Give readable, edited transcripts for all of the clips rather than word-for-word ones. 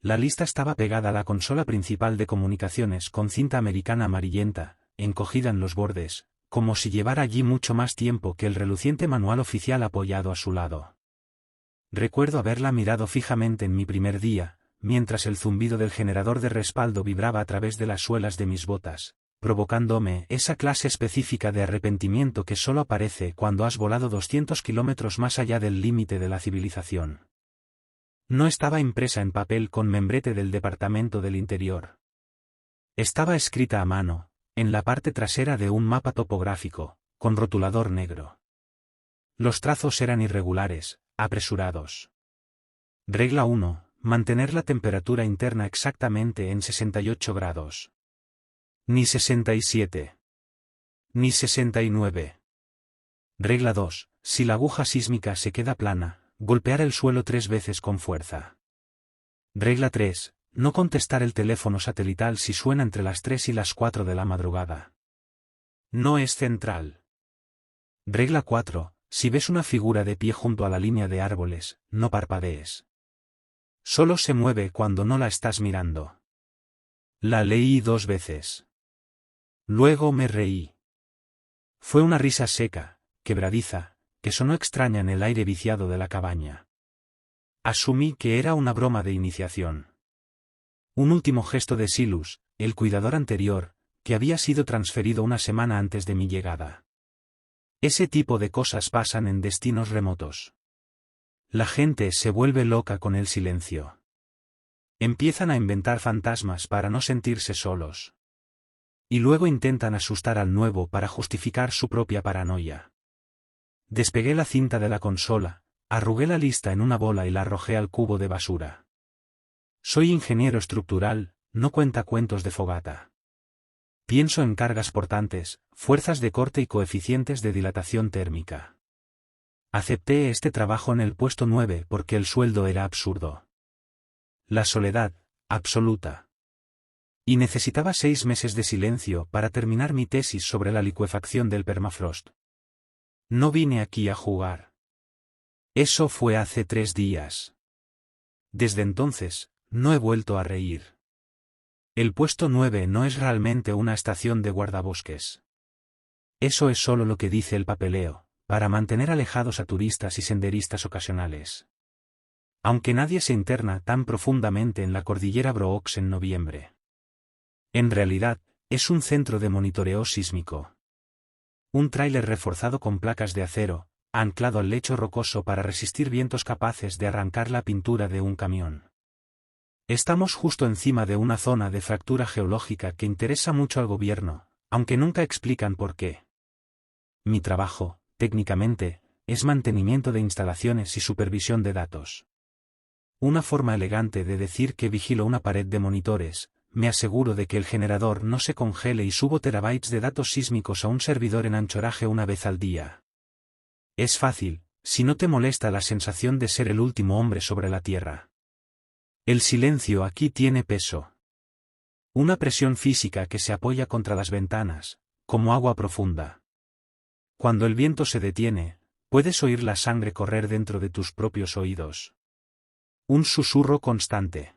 La lista estaba pegada a la consola principal de comunicaciones con cinta americana amarillenta, encogida en los bordes, como si llevara allí mucho más tiempo que el reluciente manual oficial apoyado a su lado. Recuerdo haberla mirado fijamente en mi primer día, mientras el zumbido del generador de respaldo vibraba a través de las suelas de mis botas, provocándome esa clase específica de arrepentimiento que solo aparece cuando has volado 200 kilómetros más allá del límite de la civilización. No estaba impresa en papel con membrete del Departamento del Interior. Estaba escrita a mano, en la parte trasera de un mapa topográfico, con rotulador negro. Los trazos eran irregulares, apresurados. Regla 1. Mantener la temperatura interna exactamente en 68 grados. Ni 67. Ni 69. Regla 2. Si la aguja sísmica se queda plana, golpear el suelo 3 veces con fuerza. Regla 3. No contestar el teléfono satelital si suena entre las 3 y las 4 de la madrugada. No es central. Regla 4. Si ves una figura de pie junto a la línea de árboles, no parpadees. Solo se mueve cuando no la estás mirando. La leí 2 veces. Luego me reí. Fue una risa seca, quebradiza, que sonó extraña en el aire viciado de la cabaña. Asumí que era una broma de iniciación. Un último gesto de Silus, el cuidador anterior, que había sido transferido una semana antes de mi llegada. Ese tipo de cosas pasan en destinos remotos. La gente se vuelve loca con el silencio. Empiezan a inventar fantasmas para no sentirse solos. Y luego intentan asustar al nuevo para justificar su propia paranoia. Despegué la cinta de la consola, arrugué la lista en una bola y la arrojé al cubo de basura. Soy ingeniero estructural, no cuentacuentos de fogata. Pienso en cargas portantes, fuerzas de corte y coeficientes de dilatación térmica. Acepté este trabajo en el puesto 9 porque el sueldo era absurdo. La soledad, absoluta. Y necesitaba 6 meses de silencio para terminar mi tesis sobre la licuefacción del permafrost. No vine aquí a jugar. Eso fue hace 3 días. Desde entonces, no he vuelto a reír. El puesto 9 no es realmente una estación de guardabosques. Eso es solo lo que dice el papeleo, para mantener alejados a turistas y senderistas ocasionales. Aunque nadie se interna tan profundamente en la cordillera Brooks en noviembre. En realidad, es un centro de monitoreo sísmico. Un tráiler reforzado con placas de acero, anclado al lecho rocoso para resistir vientos capaces de arrancar la pintura de un camión. Estamos justo encima de una zona de fractura geológica que interesa mucho al gobierno, aunque nunca explican por qué. Mi trabajo, técnicamente, es mantenimiento de instalaciones y supervisión de datos. Una forma elegante de decir que vigilo una pared de monitores. Me aseguro de que el generador no se congele y subo terabytes de datos sísmicos a un servidor en anchoraje una vez al día. Es fácil, si no te molesta la sensación de ser el último hombre sobre la Tierra. El silencio aquí tiene peso. Una presión física que se apoya contra las ventanas, como agua profunda. Cuando el viento se detiene, puedes oír la sangre correr dentro de tus propios oídos. Un susurro constante.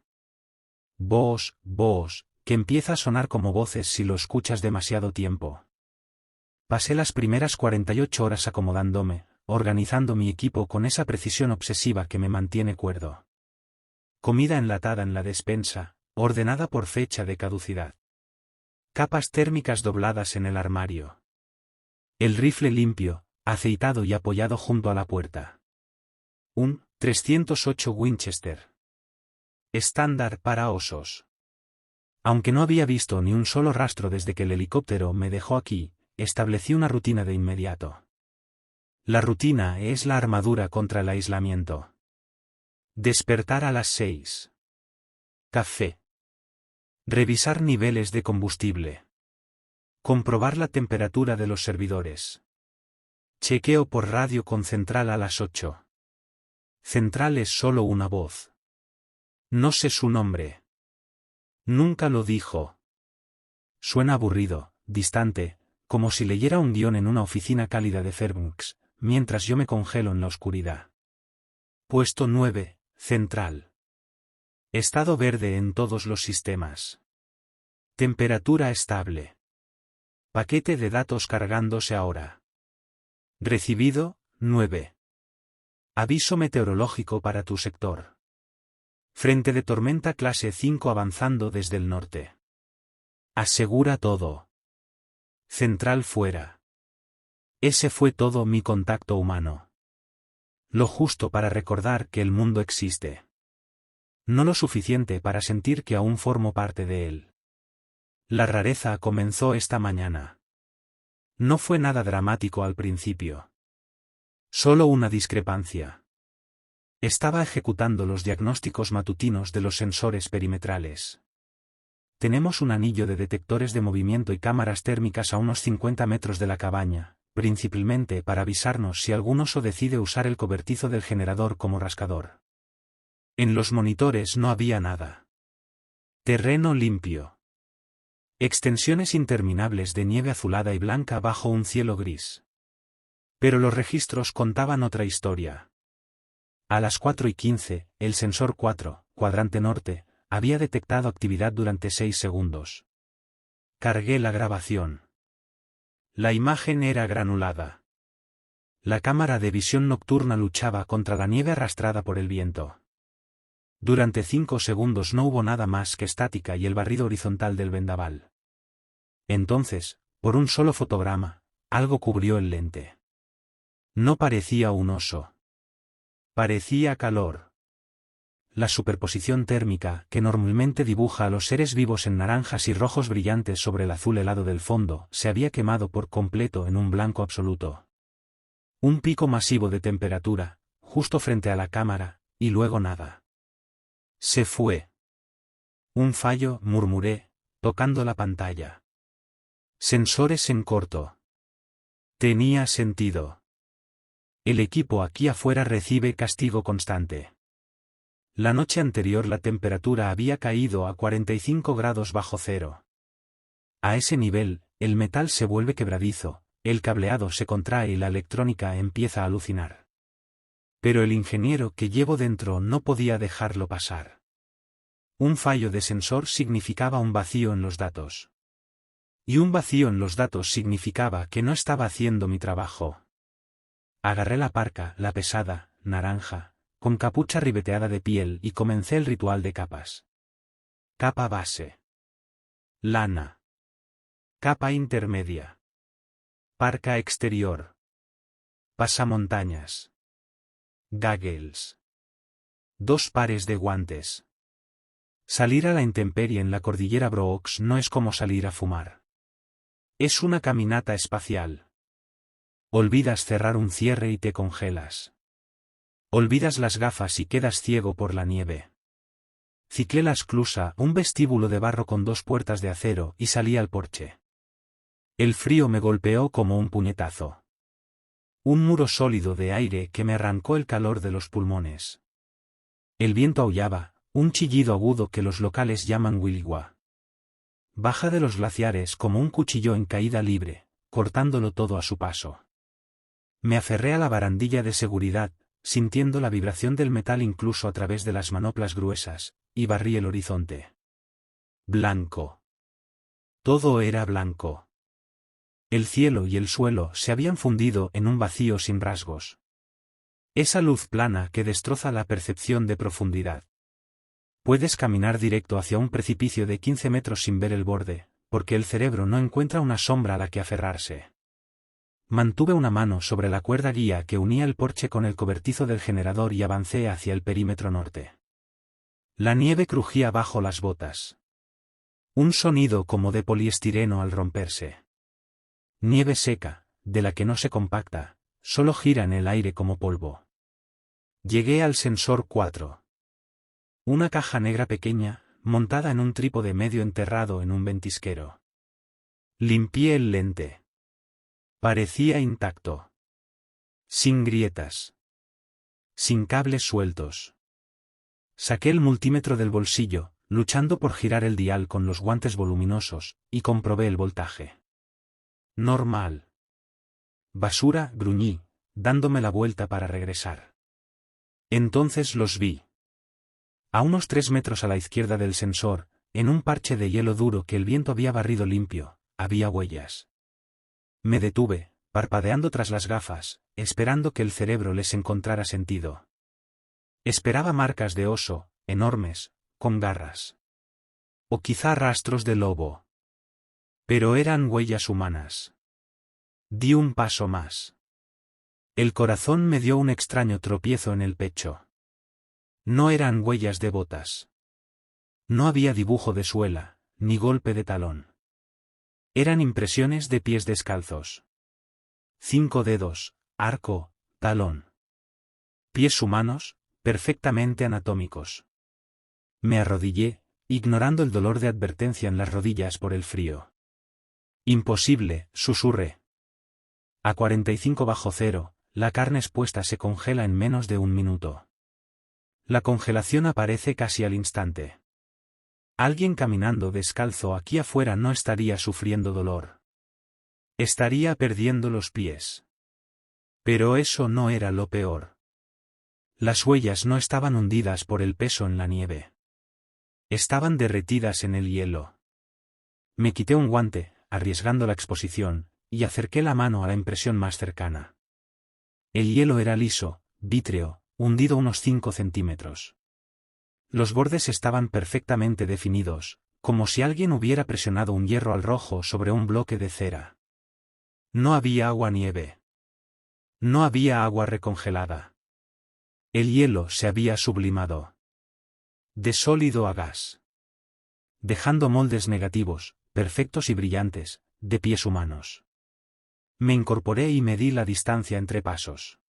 Voz, que empieza a sonar como voces si lo escuchas demasiado tiempo. Pasé las primeras 48 horas acomodándome, organizando mi equipo con esa precisión obsesiva que me mantiene cuerdo. Comida enlatada en la despensa, ordenada por fecha de caducidad. Capas térmicas dobladas en el armario. El rifle limpio, aceitado y apoyado junto a la puerta. Un 308 Winchester. Estándar para osos. Aunque no había visto ni un solo rastro desde que el helicóptero me dejó aquí, establecí una rutina de inmediato. La rutina es la armadura contra el aislamiento. Despertar a las 6. Café. Revisar niveles de combustible. Comprobar la temperatura de los servidores. Chequeo por radio con central a las 8. Central es solo una voz. No sé su nombre. Nunca lo dijo. Suena aburrido, distante, como si leyera un guión en una oficina cálida de Fairbanks, mientras yo me congelo en la oscuridad. Puesto 9, central. Estado verde en todos los sistemas. Temperatura estable. Paquete de datos cargándose ahora. Recibido, 9. Aviso meteorológico para tu sector. Frente de tormenta clase 5 avanzando desde el norte. Asegura todo. Central fuera. Ese fue todo mi contacto humano. Lo justo para recordar que el mundo existe. No lo suficiente para sentir que aún formo parte de él. La rareza comenzó esta mañana. No fue nada dramático al principio. Solo una discrepancia. Estaba ejecutando los diagnósticos matutinos de los sensores perimetrales. Tenemos un anillo de detectores de movimiento y cámaras térmicas a unos 50 metros de la cabaña, principalmente para avisarnos si algún oso decide usar el cobertizo del generador como rascador. En los monitores no había nada. Terreno limpio. Extensiones interminables de nieve azulada y blanca bajo un cielo gris. Pero los registros contaban otra historia. A las 4:15, el sensor 4, cuadrante norte, había detectado actividad durante 6 segundos. Cargué la grabación. La imagen era granulada. La cámara de visión nocturna luchaba contra la nieve arrastrada por el viento. Durante 5 segundos no hubo nada más que estática y el barrido horizontal del vendaval. Entonces, por un solo fotograma, algo cubrió el lente. No parecía un oso. Parecía calor. La superposición térmica que normalmente dibuja a los seres vivos en naranjas y rojos brillantes sobre el azul helado del fondo se había quemado por completo en un blanco absoluto. Un pico masivo de temperatura, justo frente a la cámara, y luego nada. Se fue. Un fallo, murmuré, tocando la pantalla. Sensores en corto. Tenía sentido. El equipo aquí afuera recibe castigo constante. La noche anterior la temperatura había caído a 45 grados bajo cero. A ese nivel, el metal se vuelve quebradizo, el cableado se contrae y la electrónica empieza a alucinar. Pero el ingeniero que llevo dentro no podía dejarlo pasar. Un fallo de sensor significaba un vacío en los datos. Y un vacío en los datos significaba que no estaba haciendo mi trabajo. Agarré la parca, la pesada, naranja, con capucha ribeteada de piel y comencé el ritual de capas. Capa base. Lana. Capa intermedia. Parca exterior. Pasamontañas. Goggles. 2 pares de guantes. Salir a la intemperie en la cordillera Brooks no es como salir a fumar. Es una caminata espacial. Olvidas cerrar un cierre y te congelas. Olvidas las gafas y quedas ciego por la nieve. Ciclé la esclusa, un vestíbulo de barro con 2 puertas de acero, y salí al porche. El frío me golpeó como un puñetazo. Un muro sólido de aire que me arrancó el calor de los pulmones. El viento aullaba, un chillido agudo que los locales llaman wilgua. Baja de los glaciares como un cuchillo en caída libre, cortándolo todo a su paso. Me aferré a la barandilla de seguridad, sintiendo la vibración del metal incluso a través de las manoplas gruesas, y barrí el horizonte. Blanco. Todo era blanco. El cielo y el suelo se habían fundido en un vacío sin rasgos. Esa luz plana que destroza la percepción de profundidad. Puedes caminar directo hacia un precipicio de 15 metros sin ver el borde, porque el cerebro no encuentra una sombra a la que aferrarse. Mantuve una mano sobre la cuerda guía que unía el porche con el cobertizo del generador y avancé hacia el perímetro norte. La nieve crujía bajo las botas. Un sonido como de poliestireno al romperse. Nieve seca, de la que no se compacta, solo gira en el aire como polvo. Llegué al sensor 4. Una caja negra pequeña, montada en un trípode medio enterrado en un ventisquero. Limpié el lente. Parecía intacto. Sin grietas. Sin cables sueltos. Saqué el multímetro del bolsillo, luchando por girar el dial con los guantes voluminosos, y comprobé el voltaje. Normal. Basura, gruñí, dándome la vuelta para regresar. Entonces los vi. A unos 3 metros a la izquierda del sensor, en un parche de hielo duro que el viento había barrido limpio, había huellas. Me detuve, parpadeando tras las gafas, esperando que el cerebro les encontrara sentido. Esperaba marcas de oso, enormes, con garras. O quizá rastros de lobo. Pero eran huellas humanas. Di un paso más. El corazón me dio un extraño tropiezo en el pecho. No eran huellas de botas. No había dibujo de suela, ni golpe de talón. Eran impresiones de pies descalzos. 5 dedos, arco, talón. Pies humanos, perfectamente anatómicos. Me arrodillé, ignorando el dolor de advertencia en las rodillas por el frío. Imposible, susurré. A 45 bajo cero, la carne expuesta se congela en menos de un minuto. La congelación aparece casi al instante. Alguien caminando descalzo aquí afuera no estaría sufriendo dolor. Estaría perdiendo los pies. Pero eso no era lo peor. Las huellas no estaban hundidas por el peso en la nieve. Estaban derretidas en el hielo. Me quité un guante, arriesgando la exposición, y acerqué la mano a la impresión más cercana. El hielo era liso, vítreo, hundido unos 5 centímetros. Los bordes estaban perfectamente definidos, como si alguien hubiera presionado un hierro al rojo sobre un bloque de cera. No había agua-nieve. No había agua recongelada. El hielo se había sublimado. De sólido a gas. Dejando moldes negativos, perfectos y brillantes, de pies humanos. Me incorporé y medí la distancia entre pasos.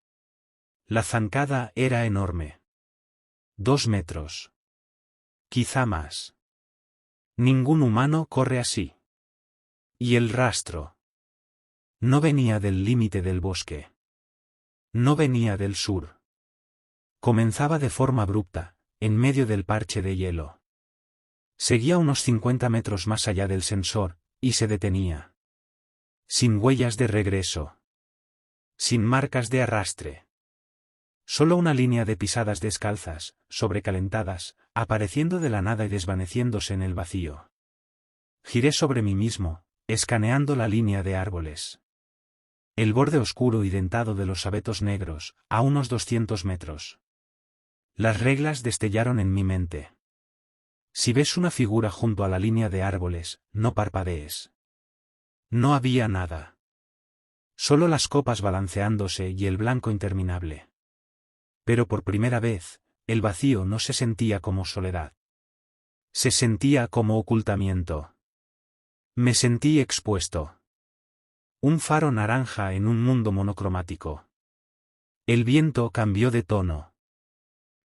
La zancada era enorme. 2 metros. Quizá más. Ningún humano corre así. Y el rastro. No venía del límite del bosque. No venía del sur. Comenzaba de forma abrupta, en medio del parche de hielo. Seguía unos 50 metros más allá del sensor, y se detenía. Sin huellas de regreso. Sin marcas de arrastre. Solo una línea de pisadas descalzas, sobrecalentadas, apareciendo de la nada y desvaneciéndose en el vacío. Giré sobre mí mismo, escaneando la línea de árboles. El borde oscuro y dentado de los abetos negros, a unos 200 metros. Las reglas destellaron en mi mente. Si ves una figura junto a la línea de árboles, no parpadees. No había nada. Solo las copas balanceándose y el blanco interminable. Pero por primera vez, el vacío no se sentía como soledad. Se sentía como ocultamiento. Me sentí expuesto. Un faro naranja en un mundo monocromático. El viento cambió de tono.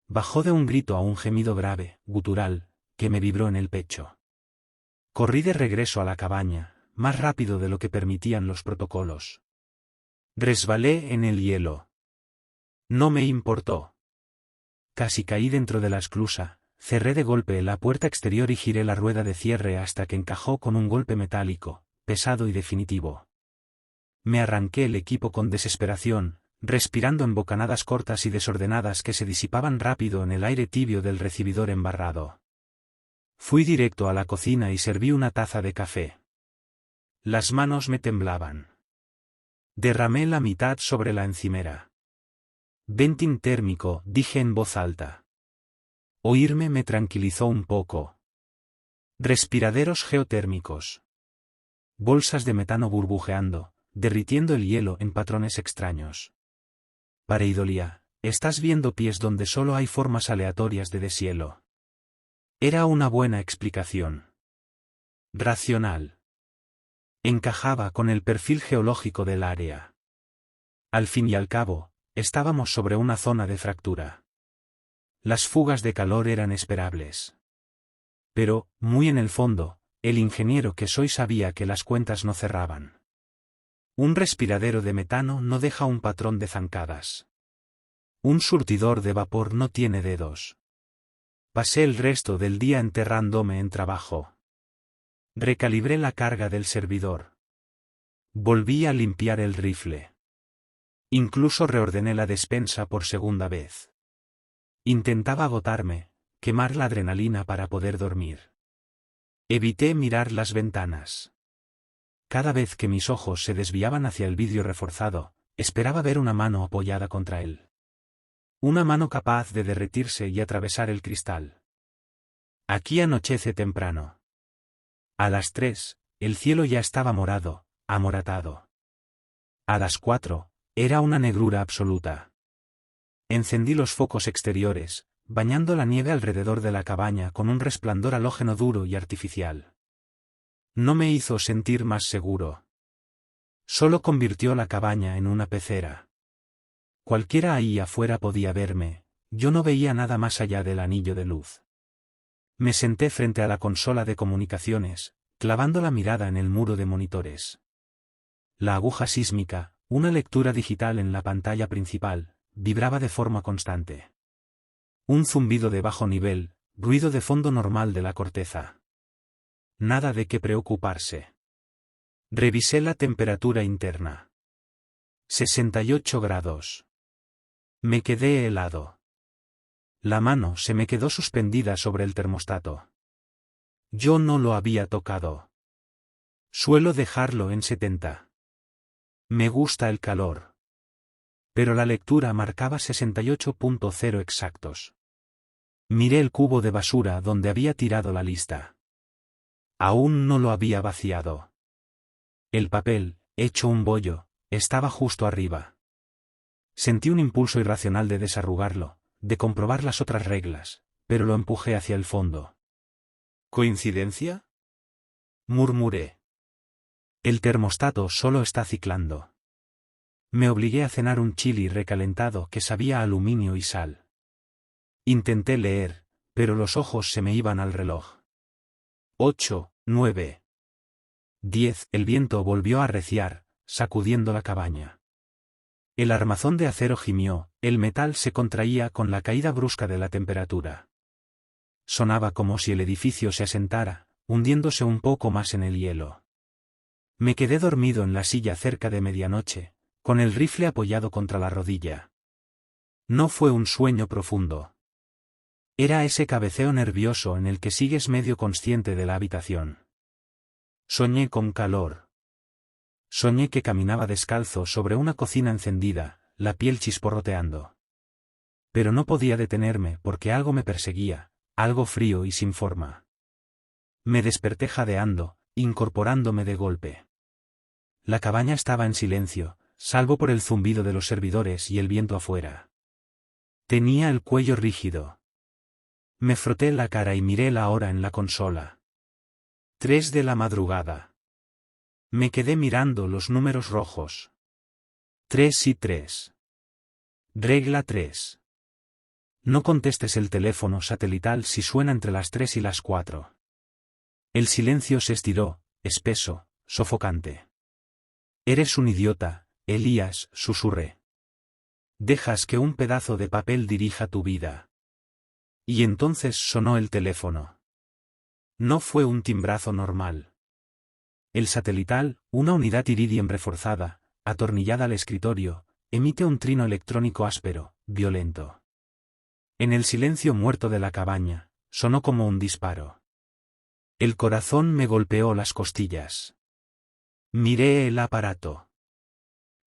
Bajó de un grito a un gemido grave, gutural, que me vibró en el pecho. Corrí de regreso a la cabaña, más rápido de lo que permitían los protocolos. Resbalé en el hielo. No me importó. Casi caí dentro de la esclusa, cerré de golpe la puerta exterior y giré la rueda de cierre hasta que encajó con un golpe metálico, pesado y definitivo. Me arranqué el equipo con desesperación, respirando en bocanadas cortas y desordenadas que se disipaban rápido en el aire tibio del recibidor embarrado. Fui directo a la cocina y serví una taza de café. Las manos me temblaban. Derramé la mitad sobre la encimera. Venting térmico, dije en voz alta. Oírme me tranquilizó un poco. Respiraderos geotérmicos. Bolsas de metano burbujeando, derritiendo el hielo en patrones extraños. Pareidolia, estás viendo pies donde solo hay formas aleatorias de deshielo. Era una buena explicación. Racional. Encajaba con el perfil geológico del área. Al fin y al cabo, estábamos sobre una zona de fractura. Las fugas de calor eran esperables. Pero, muy en el fondo, el ingeniero que soy sabía que las cuentas no cerraban. Un respiradero de metano no deja un patrón de zancadas. Un surtidor de vapor no tiene dedos. Pasé el resto del día enterrándome en trabajo. Recalibré la carga del servidor. Volví a limpiar el rifle. Incluso reordené la despensa por segunda vez. Intentaba agotarme, quemar la adrenalina para poder dormir. Evité mirar las ventanas. Cada vez que mis ojos se desviaban hacia el vidrio reforzado, esperaba ver una mano apoyada contra él. Una mano capaz de derretirse y atravesar el cristal. Aquí anochece temprano. A las 3, el cielo ya estaba morado, amoratado. A las 4, era una negrura absoluta. Encendí los focos exteriores, bañando la nieve alrededor de la cabaña con un resplandor halógeno duro y artificial. No me hizo sentir más seguro. Solo convirtió la cabaña en una pecera. Cualquiera ahí afuera podía verme, yo no veía nada más allá del anillo de luz. Me senté frente a la consola de comunicaciones, clavando la mirada en el muro de monitores. La aguja sísmica, una lectura digital en la pantalla principal, vibraba de forma constante. Un zumbido de bajo nivel, ruido de fondo normal de la corteza. Nada de qué preocuparse. Revisé la temperatura interna. 68 grados. Me quedé helado. La mano se me quedó suspendida sobre el termostato. Yo no lo había tocado. Suelo dejarlo en 70. Me gusta el calor. Pero la lectura marcaba 68.0 exactos. Miré el cubo de basura donde había tirado la lista. Aún no lo había vaciado. El papel, hecho un bollo, estaba justo arriba. Sentí un impulso irracional de desarrugarlo, de comprobar las otras reglas, pero lo empujé hacia el fondo. ¿Coincidencia?, murmuré. El termostato solo está ciclando. Me obligué a cenar un chili recalentado que sabía a aluminio y sal. Intenté leer, pero los ojos se me iban al reloj. 8, 9. 10. El viento volvió a arreciar, sacudiendo la cabaña. El armazón de acero gimió, el metal se contraía con la caída brusca de la temperatura. Sonaba como si el edificio se asentara, hundiéndose un poco más en el hielo. Me quedé dormido en la silla cerca de medianoche, con el rifle apoyado contra la rodilla. No fue un sueño profundo. Era ese cabeceo nervioso en el que sigues medio consciente de la habitación. Soñé con calor. Soñé que caminaba descalzo sobre una cocina encendida, la piel chisporroteando. Pero no podía detenerme porque algo me perseguía, algo frío y sin forma. Me desperté jadeando, incorporándome de golpe. La cabaña estaba en silencio, salvo por el zumbido de los servidores y el viento afuera. Tenía el cuello rígido. Me froté la cara y miré la hora en la consola. 3 de la madrugada. Me quedé mirando los números rojos. 3 y 3. Regla 3. No contestes el teléfono satelital si suena entre las 3 y las 4. El silencio se estiró, espeso, sofocante. Eres un idiota, Elías, susurré. Dejas que un pedazo de papel dirija tu vida. Y entonces sonó el teléfono. No fue un timbrazo normal. El satelital, una unidad Iridium reforzada, atornillada al escritorio, emite un trino electrónico áspero, violento. En el silencio muerto de la cabaña, sonó como un disparo. El corazón me golpeó las costillas. Miré el aparato.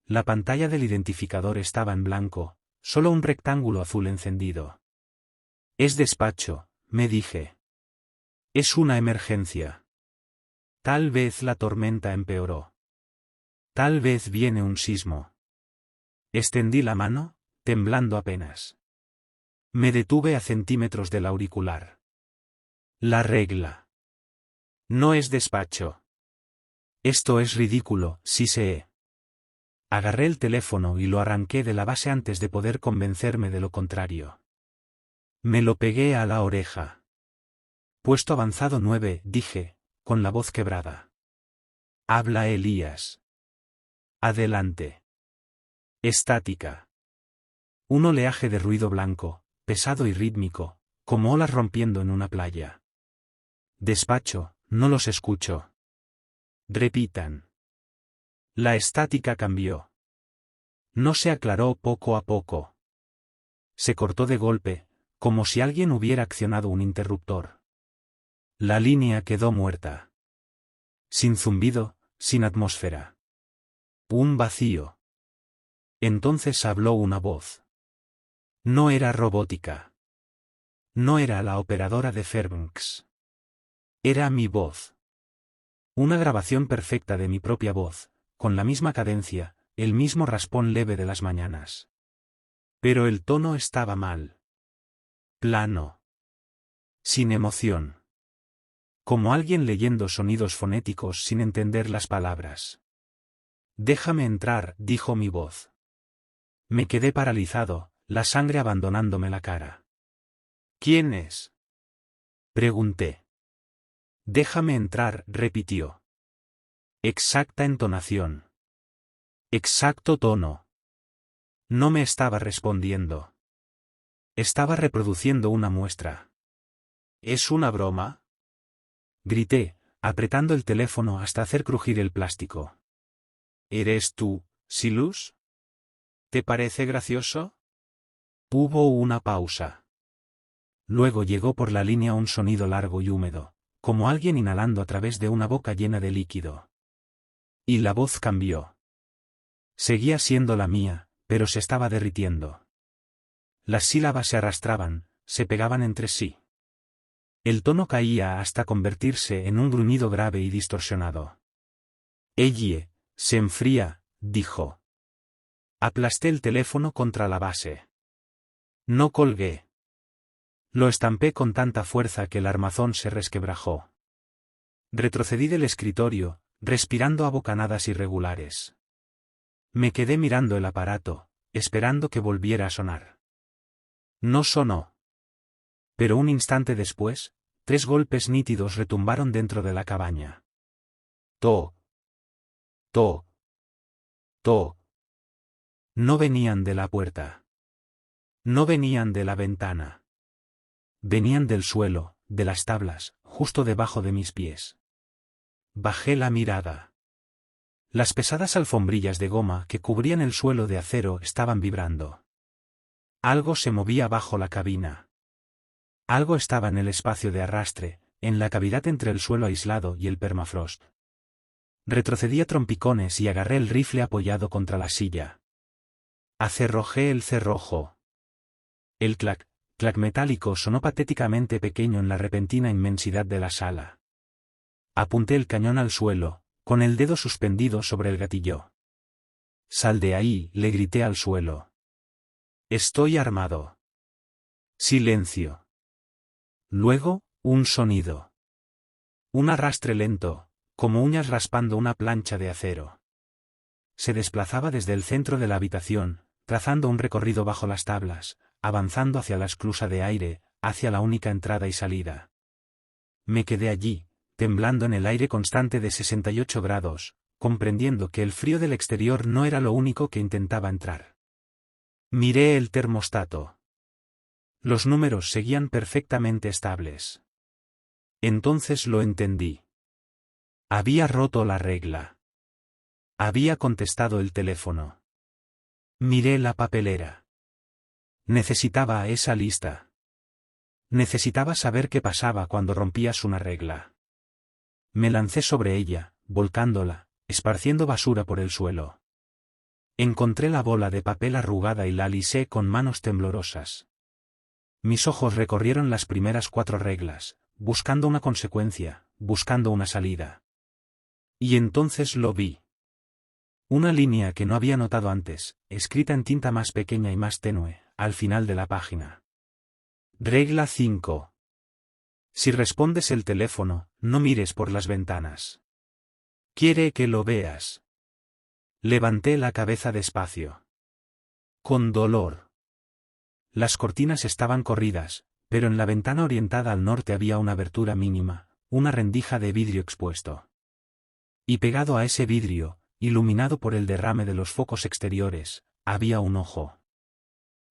La pantalla del identificador estaba en blanco, solo un rectángulo azul encendido. Es despacho, me dije. Es una emergencia. Tal vez la tormenta empeoró. Tal vez viene un sismo. Extendí la mano, temblando apenas. Me detuve a centímetros del auricular. La regla. No es despacho. Esto es ridículo, sí sé. Agarré el teléfono y lo arranqué de la base antes de poder convencerme de lo contrario. Me lo pegué a la oreja. Puesto avanzado 9, dije, con la voz quebrada. Habla Elías. Adelante. Estática. Un oleaje de ruido blanco, pesado y rítmico, como olas rompiendo en una playa. Despacho, no los escucho. Repitan. La estática cambió. No se aclaró poco a poco. Se cortó de golpe, como si alguien hubiera accionado un interruptor. La línea quedó muerta. Sin zumbido, sin atmósfera. Un vacío. Entonces habló una voz. No era robótica. No era la operadora de Fairbanks. Era mi voz. Una grabación perfecta de mi propia voz, con la misma cadencia, el mismo raspón leve de las mañanas. Pero el tono estaba mal. Plano. Sin emoción. Como alguien leyendo sonidos fonéticos sin entender las palabras. Déjame entrar, dijo mi voz. Me quedé paralizado, la sangre abandonándome la cara. ¿Quién es? Pregunté. Déjame entrar, repitió. Exacta entonación. Exacto tono. No me estaba respondiendo. Estaba reproduciendo una muestra. ¿Es una broma? Grité, apretando el teléfono hasta hacer crujir el plástico. ¿Eres tú, Silus? ¿Te parece gracioso? Hubo una pausa. Luego llegó por la línea un sonido largo y húmedo, como alguien inhalando a través de una boca llena de líquido. Y la voz cambió. Seguía siendo la mía, pero se estaba derritiendo. Las sílabas se arrastraban, se pegaban entre sí. El tono caía hasta convertirse en un gruñido grave y distorsionado. Ellie, se enfría, dijo. Aplasté el teléfono contra la base. No colgué. Lo estampé con tanta fuerza que el armazón se resquebrajó. Retrocedí del escritorio, respirando a bocanadas irregulares. Me quedé mirando el aparato, esperando que volviera a sonar. No sonó. Pero un instante después, 3 golpes nítidos retumbaron dentro de la cabaña. To. To. To. No venían de la puerta. No venían de la ventana. Venían del suelo, de las tablas, justo debajo de mis pies. Bajé la mirada. Las pesadas alfombrillas de goma que cubrían el suelo de acero estaban vibrando. Algo se movía bajo la cabina. Algo estaba en el espacio de arrastre, en la cavidad entre el suelo aislado y el permafrost. Retrocedí a trompicones y agarré el rifle apoyado contra la silla. Acerrojé el cerrojo. El clac, clac metálico sonó patéticamente pequeño en la repentina inmensidad de la sala. Apunté el cañón al suelo, con el dedo suspendido sobre el gatillo. Sal de ahí, le grité al suelo. Estoy armado. Silencio. Luego, un sonido. Un arrastre lento, como uñas raspando una plancha de acero. Se desplazaba desde el centro de la habitación, trazando un recorrido bajo las tablas, avanzando hacia la esclusa de aire, hacia la única entrada y salida. Me quedé allí, temblando en el aire constante de 68 grados, comprendiendo que el frío del exterior no era lo único que intentaba entrar. Miré el termostato. Los números seguían perfectamente estables. Entonces lo entendí. Había roto la regla. Había contestado el teléfono. Miré la papelera. Necesitaba esa lista. Necesitaba saber qué pasaba cuando rompías una regla. Me lancé sobre ella, volcándola, esparciendo basura por el suelo. Encontré la bola de papel arrugada y la alisé con manos temblorosas. Mis ojos recorrieron las primeras 4 reglas, buscando una consecuencia, buscando una salida. Y entonces lo vi. Una línea que no había notado antes, escrita en tinta más pequeña y más tenue, al final de la página. Regla 5. Si respondes el teléfono, no mires por las ventanas. Quiere que lo veas. Levanté la cabeza despacio. Con dolor. Las cortinas estaban corridas, pero en la ventana orientada al norte había una abertura mínima, una rendija de vidrio expuesto. Y pegado a ese vidrio, iluminado por el derrame de los focos exteriores, había un ojo.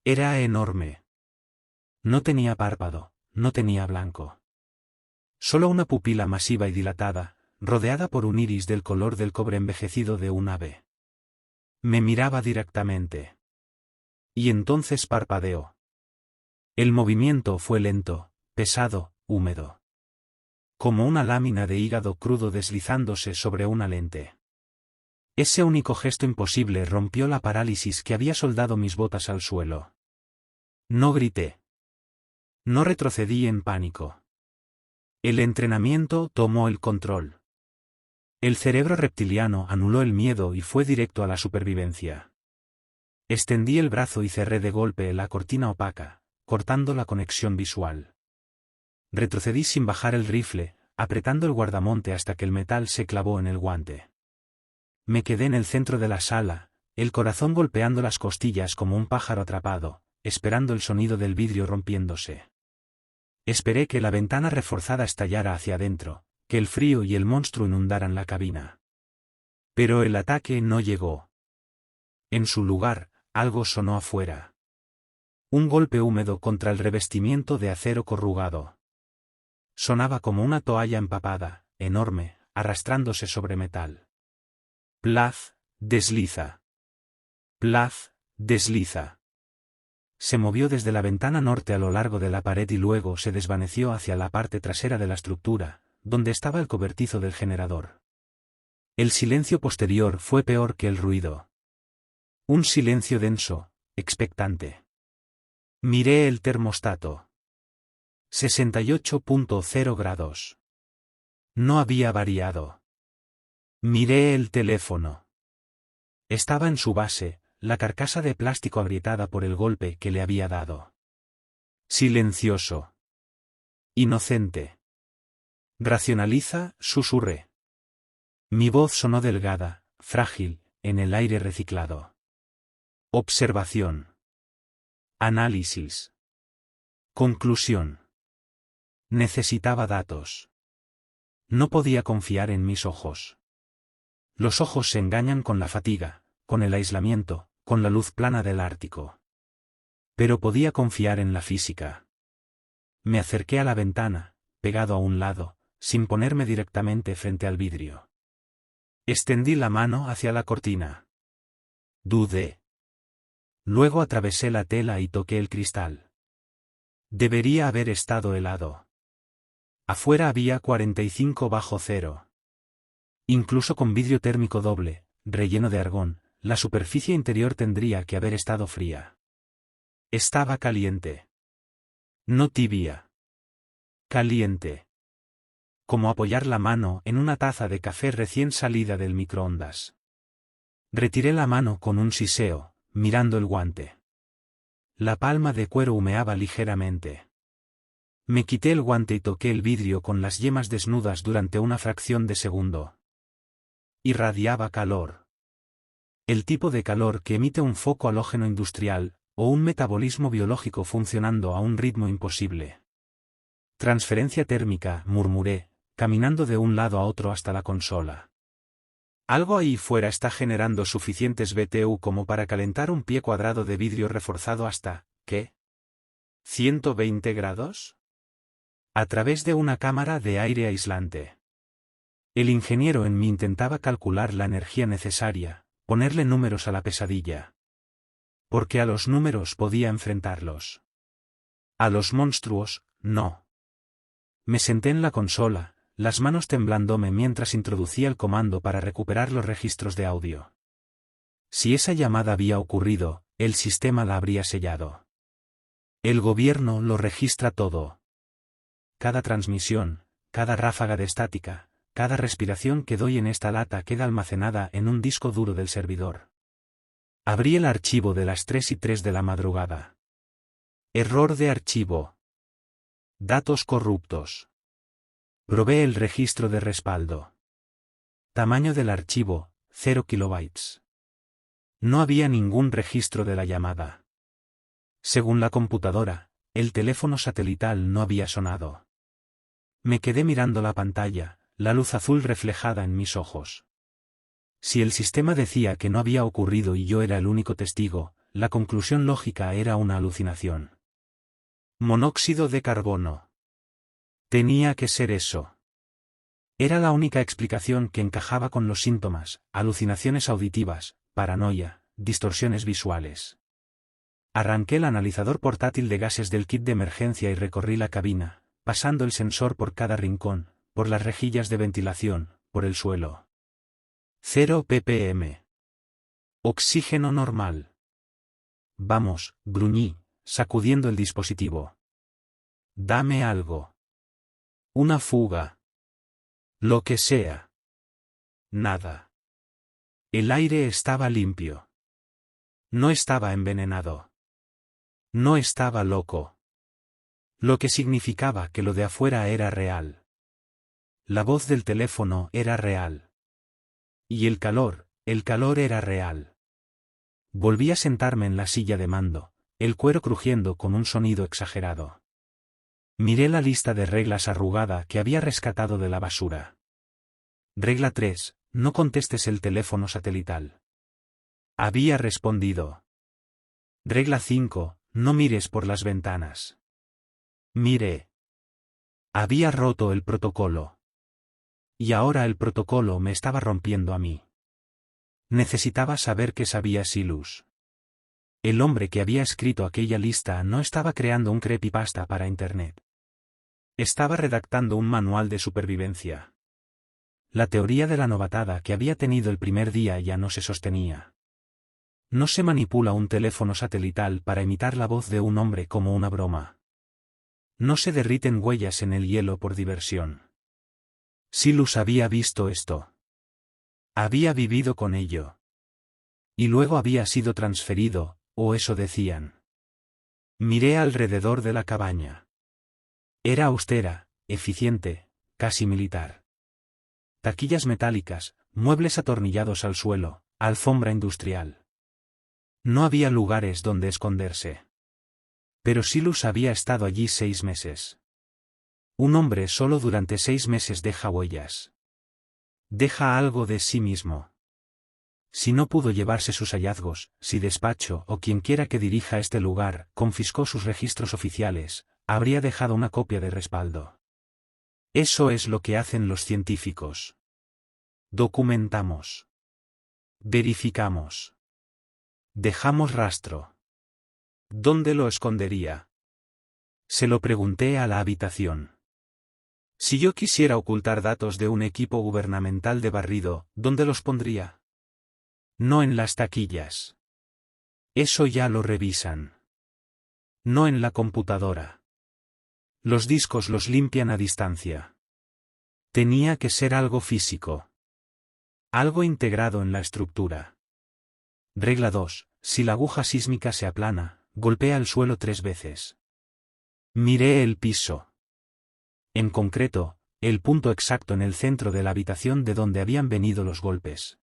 Era enorme. No tenía párpado, no tenía blanco. Solo una pupila masiva y dilatada, rodeada por un iris del color del cobre envejecido de un ave. Me miraba directamente. Y entonces parpadeó. El movimiento fue lento, pesado, húmedo. Como una lámina de hígado crudo deslizándose sobre una lente. Ese único gesto imposible rompió la parálisis que había soldado mis botas al suelo. No grité. No retrocedí en pánico. El entrenamiento tomó el control. El cerebro reptiliano anuló el miedo y fue directo a la supervivencia. Extendí el brazo y cerré de golpe la cortina opaca, cortando la conexión visual. Retrocedí sin bajar el rifle, apretando el guardamonte hasta que el metal se clavó en el guante. Me quedé en el centro de la sala, el corazón golpeando las costillas como un pájaro atrapado, esperando el sonido del vidrio rompiéndose. Esperé que la ventana reforzada estallara hacia adentro, que el frío y el monstruo inundaran la cabina. Pero el ataque no llegó. En su lugar, algo sonó afuera. Un golpe húmedo contra el revestimiento de acero corrugado. Sonaba como una toalla empapada, enorme, arrastrándose sobre metal. Plaz, desliza. Plaz, desliza. Se movió desde la ventana norte a lo largo de la pared y luego se desvaneció hacia la parte trasera de la estructura, donde estaba el cobertizo del generador. El silencio posterior fue peor que el ruido. Un silencio denso, expectante. Miré el termostato. 68.0 grados. No había variado. Miré el teléfono. Estaba en su base, la carcasa de plástico agrietada por el golpe que le había dado. Silencioso. Inocente. Racionaliza, susurré. Mi voz sonó delgada, frágil, en el aire reciclado. Observación. Análisis. Conclusión. Necesitaba datos. No podía confiar en mis ojos. Los ojos se engañan con la fatiga, con el aislamiento, con la luz plana del Ártico. Pero podía confiar en la física. Me acerqué a la ventana, pegado a un lado, sin ponerme directamente frente al vidrio. Extendí la mano hacia la cortina. Dudé. Luego atravesé la tela y toqué el cristal. Debería haber estado helado. Afuera había 45 bajo cero. Incluso con vidrio térmico doble, relleno de argón, la superficie interior tendría que haber estado fría. Estaba caliente. No tibia. Caliente. Como apoyar la mano en una taza de café recién salida del microondas. Retiré la mano con un siseo, mirando el guante. La palma de cuero humeaba ligeramente. Me quité el guante y toqué el vidrio con las yemas desnudas durante una fracción de segundo. Irradiaba calor. El tipo de calor que emite un foco halógeno industrial, o un metabolismo biológico funcionando a un ritmo imposible. Transferencia térmica, murmuré, caminando de un lado a otro hasta la consola. Algo ahí fuera está generando suficientes BTU como para calentar un pie cuadrado de vidrio reforzado hasta, ¿qué? ¿120 grados? A través de una cámara de aire aislante. El ingeniero en mí intentaba calcular la energía necesaria, ponerle números a la pesadilla. Porque a los números podía enfrentarlos. A los monstruos, no. Me senté en la consola, las manos temblándome mientras introducía el comando para recuperar los registros de audio. Si esa llamada había ocurrido, el sistema la habría sellado. El gobierno lo registra todo. Cada transmisión, cada ráfaga de estática, cada respiración que doy en esta lata queda almacenada en un disco duro del servidor. Abrí el archivo de las 3:03 de la madrugada. Error de archivo. Datos corruptos. Probé el registro de respaldo. Tamaño del archivo, 0 kilobytes. No había ningún registro de la llamada. Según la computadora, el teléfono satelital no había sonado. Me quedé mirando la pantalla, la luz azul reflejada en mis ojos. Si el sistema decía que no había ocurrido y yo era el único testigo, la conclusión lógica era una alucinación. Monóxido de carbono. Tenía que ser eso. Era la única explicación que encajaba con los síntomas, alucinaciones auditivas, paranoia, distorsiones visuales. Arranqué el analizador portátil de gases del kit de emergencia y recorrí la cabina, pasando el sensor por cada rincón, por las rejillas de ventilación, por el suelo. 0 ppm. Oxígeno normal. Vamos, gruñí, sacudiendo el dispositivo. Dame algo. Una fuga. Lo que sea. Nada. El aire estaba limpio. No estaba envenenado. No estaba loco. Lo que significaba que lo de afuera era real. La voz del teléfono era real. Y el calor era real. Volví a sentarme en la silla de mando, el cuero crujiendo con un sonido exagerado. Miré la lista de reglas arrugada que había rescatado de la basura. Regla 3. No contestes el teléfono satelital. Había respondido. Regla 5. No mires por las ventanas. Miré. Había roto el protocolo. Y ahora el protocolo me estaba rompiendo a mí. Necesitaba saber qué sabía Silus. El hombre que había escrito aquella lista no estaba creando un creepypasta para Internet. Estaba redactando un manual de supervivencia. La teoría de la novatada que había tenido el primer día ya no se sostenía. No se manipula un teléfono satelital para imitar la voz de un hombre como una broma. No se derriten huellas en el hielo por diversión. Silus había visto esto. Había vivido con ello. Y luego había sido transferido, o eso decían. Miré alrededor de la cabaña. Era austera, eficiente, casi militar. Taquillas metálicas, muebles atornillados al suelo, alfombra industrial. No había lugares donde esconderse. Pero Silus había estado allí 6 meses. Un hombre solo durante 6 meses deja huellas. Deja algo de sí mismo. Si no pudo llevarse sus hallazgos, si despacho o quienquiera que dirija este lugar confiscó sus registros oficiales, habría dejado una copia de respaldo. Eso es lo que hacen los científicos. Documentamos. Verificamos. Dejamos rastro. ¿Dónde lo escondería? Se lo pregunté a la habitación. Si yo quisiera ocultar datos de un equipo gubernamental de barrido, ¿dónde los pondría? No en las taquillas. Eso ya lo revisan. No en la computadora. Los discos los limpian a distancia. Tenía que ser algo físico. Algo integrado en la estructura. Regla 2. Si la aguja sísmica se aplana, golpea el suelo 3 veces. Miré el piso. En concreto, el punto exacto en el centro de la habitación de donde habían venido los golpes.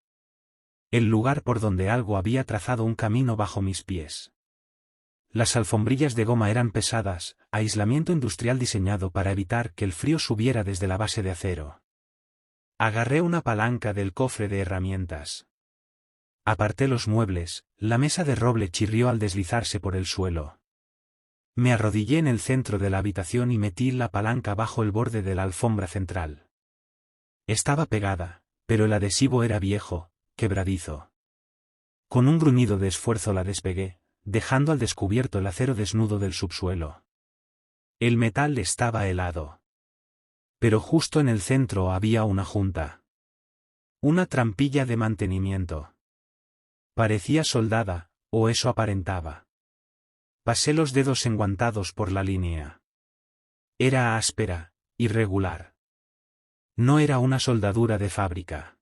El lugar por donde algo había trazado un camino bajo mis pies. Las alfombrillas de goma eran pesadas, aislamiento industrial diseñado para evitar que el frío subiera desde la base de acero. Agarré una palanca del cofre de herramientas. Aparté los muebles, la mesa de roble chirrió al deslizarse por el suelo. Me arrodillé en el centro de la habitación y metí la palanca bajo el borde de la alfombra central. Estaba pegada, pero el adhesivo era viejo, quebradizo. Con un gruñido de esfuerzo la despegué, dejando al descubierto el acero desnudo del subsuelo. El metal estaba helado. Pero justo en el centro había una junta. Una trampilla de mantenimiento. Parecía soldada, o eso aparentaba. Pasé los dedos enguantados por la línea. Era áspera, irregular. No era una soldadura de fábrica.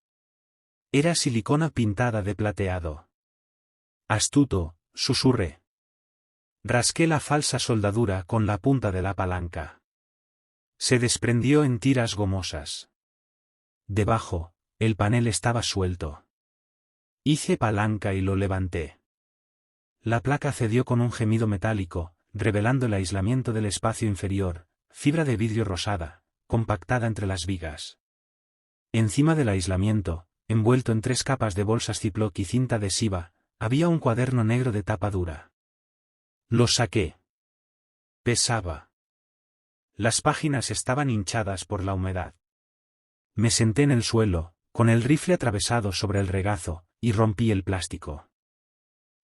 Era silicona pintada de plateado. Astuto, susurré. Rasqué la falsa soldadura con la punta de la palanca. Se desprendió en tiras gomosas. Debajo, el panel estaba suelto. Hice palanca y lo levanté. La placa cedió con un gemido metálico, revelando el aislamiento del espacio inferior, fibra de vidrio rosada, compactada entre las vigas. Encima del aislamiento, envuelto en 3 capas de bolsas Ziploc y cinta adhesiva, había un cuaderno negro de tapa dura. Lo saqué. Pesaba. Las páginas estaban hinchadas por la humedad. Me senté en el suelo, con el rifle atravesado sobre el regazo, y rompí el plástico.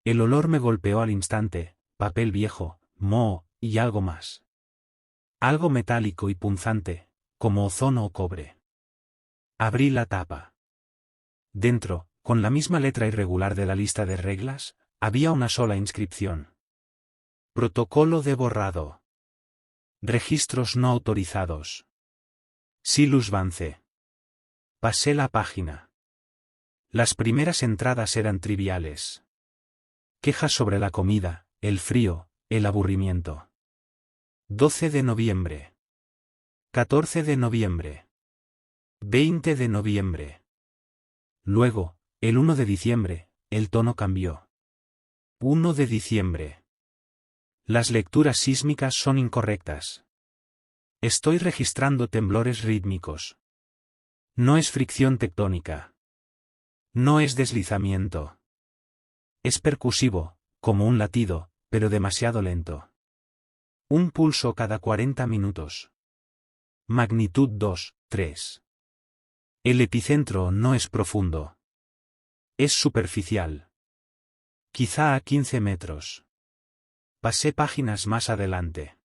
El olor me golpeó al instante, papel viejo, moho, y algo más. Algo metálico y punzante, como ozono o cobre. Abrí la tapa. Dentro, con la misma letra irregular de la lista de reglas, había una sola inscripción. Protocolo de borrado. Registros no autorizados. Silus Vance. Pasé la página. Las primeras entradas eran triviales. Quejas sobre la comida, el frío, el aburrimiento. 12 de noviembre. 14 de noviembre. 20 de noviembre. Luego, el 1 de diciembre, el tono cambió. 1 de diciembre. Las lecturas sísmicas son incorrectas. Estoy registrando temblores rítmicos. No es fricción tectónica. No es deslizamiento. Es percusivo, como un latido, pero demasiado lento. Un pulso cada 40 minutos. Magnitud 2, 3. El epicentro no es profundo. Es superficial. Quizá a 15 metros. Pasé páginas más adelante.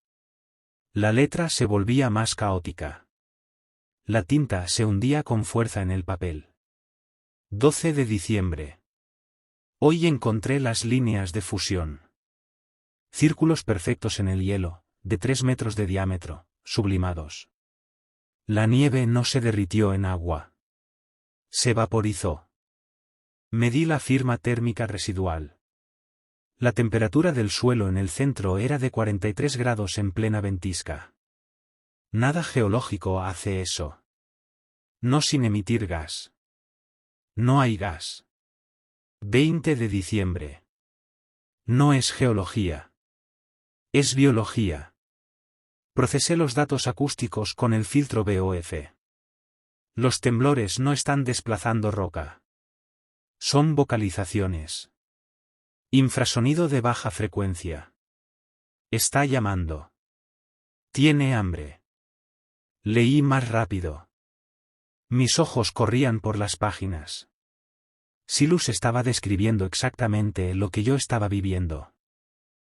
La letra se volvía más caótica. La tinta se hundía con fuerza en el papel. 12 de diciembre. Hoy encontré las líneas de fusión. Círculos perfectos en el hielo, de 3 metros de diámetro, sublimados. La nieve no se derritió en agua. Se vaporizó. Medí la firma térmica residual. La temperatura del suelo en el centro era de 43 grados en plena ventisca. Nada geológico hace eso. No sin emitir gas. No hay gas. 20 de diciembre. No es geología. Es biología. Procesé los datos acústicos con el filtro VOF. Los temblores no están desplazando roca. Son vocalizaciones. Infrasonido de baja frecuencia. Está llamando. Tiene hambre. Leí más rápido. Mis ojos corrían por las páginas. Silus estaba describiendo exactamente lo que yo estaba viviendo.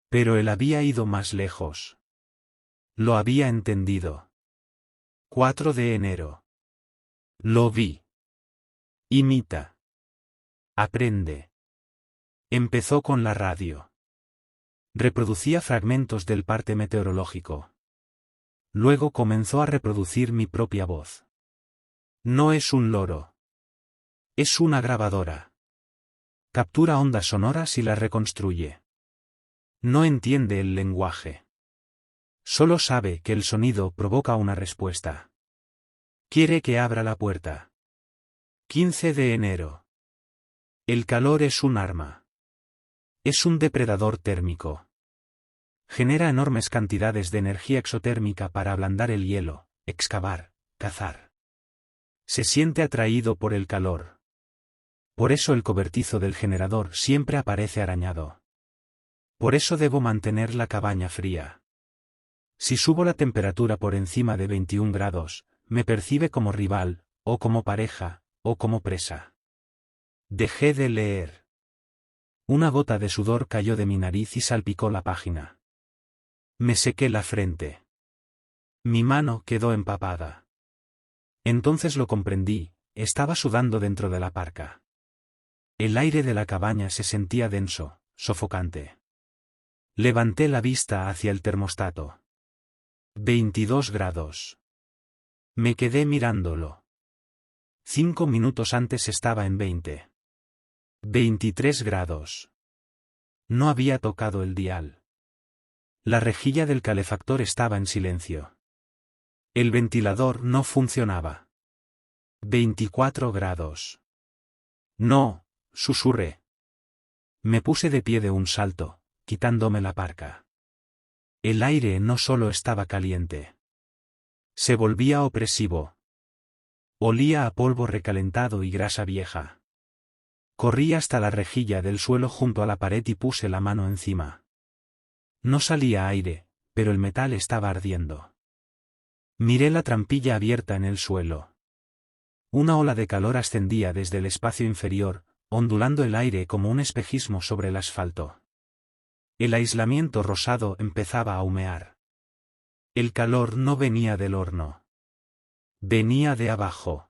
Pero él había ido más lejos. Lo había entendido. 4 de enero. Lo vi. Imita. Aprende. Empezó con la radio. Reproducía fragmentos del parte meteorológico. Luego comenzó a reproducir mi propia voz. No es un loro. Es una grabadora. Captura ondas sonoras y las reconstruye. No entiende el lenguaje. Solo sabe que el sonido provoca una respuesta. Quiere que abra la puerta. 15 de enero. El calor es un arma. Es un depredador térmico. Genera enormes cantidades de energía exotérmica para ablandar el hielo, excavar, cazar. Se siente atraído por el calor. Por eso el cobertizo del generador siempre aparece arañado. Por eso debo mantener la cabaña fría. Si subo la temperatura por encima de 21 grados, me percibe como rival, o como pareja, o como presa. Dejé de leer. Una gota de sudor cayó de mi nariz y salpicó la página. Me sequé la frente. Mi mano quedó empapada. Entonces lo comprendí, estaba sudando dentro de la parca. El aire de la cabaña se sentía denso, sofocante. Levanté la vista hacia el termostato. 22 grados. Me quedé mirándolo. 5 minutos antes estaba en 20. 23 grados. No había tocado el dial. La rejilla del calefactor estaba en silencio. El ventilador no funcionaba. 24 grados. No, susurré. Me puse de pie de un salto, quitándome la parca. El aire no solo estaba caliente. Se volvía opresivo. Olía a polvo recalentado y grasa vieja. Corrí hasta la rejilla del suelo junto a la pared y puse la mano encima. No salía aire, pero el metal estaba ardiendo. Miré la trampilla abierta en el suelo. Una ola de calor ascendía desde el espacio inferior, ondulando el aire como un espejismo sobre el asfalto. El aislamiento rosado empezaba a humear. El calor no venía del horno. Venía de abajo.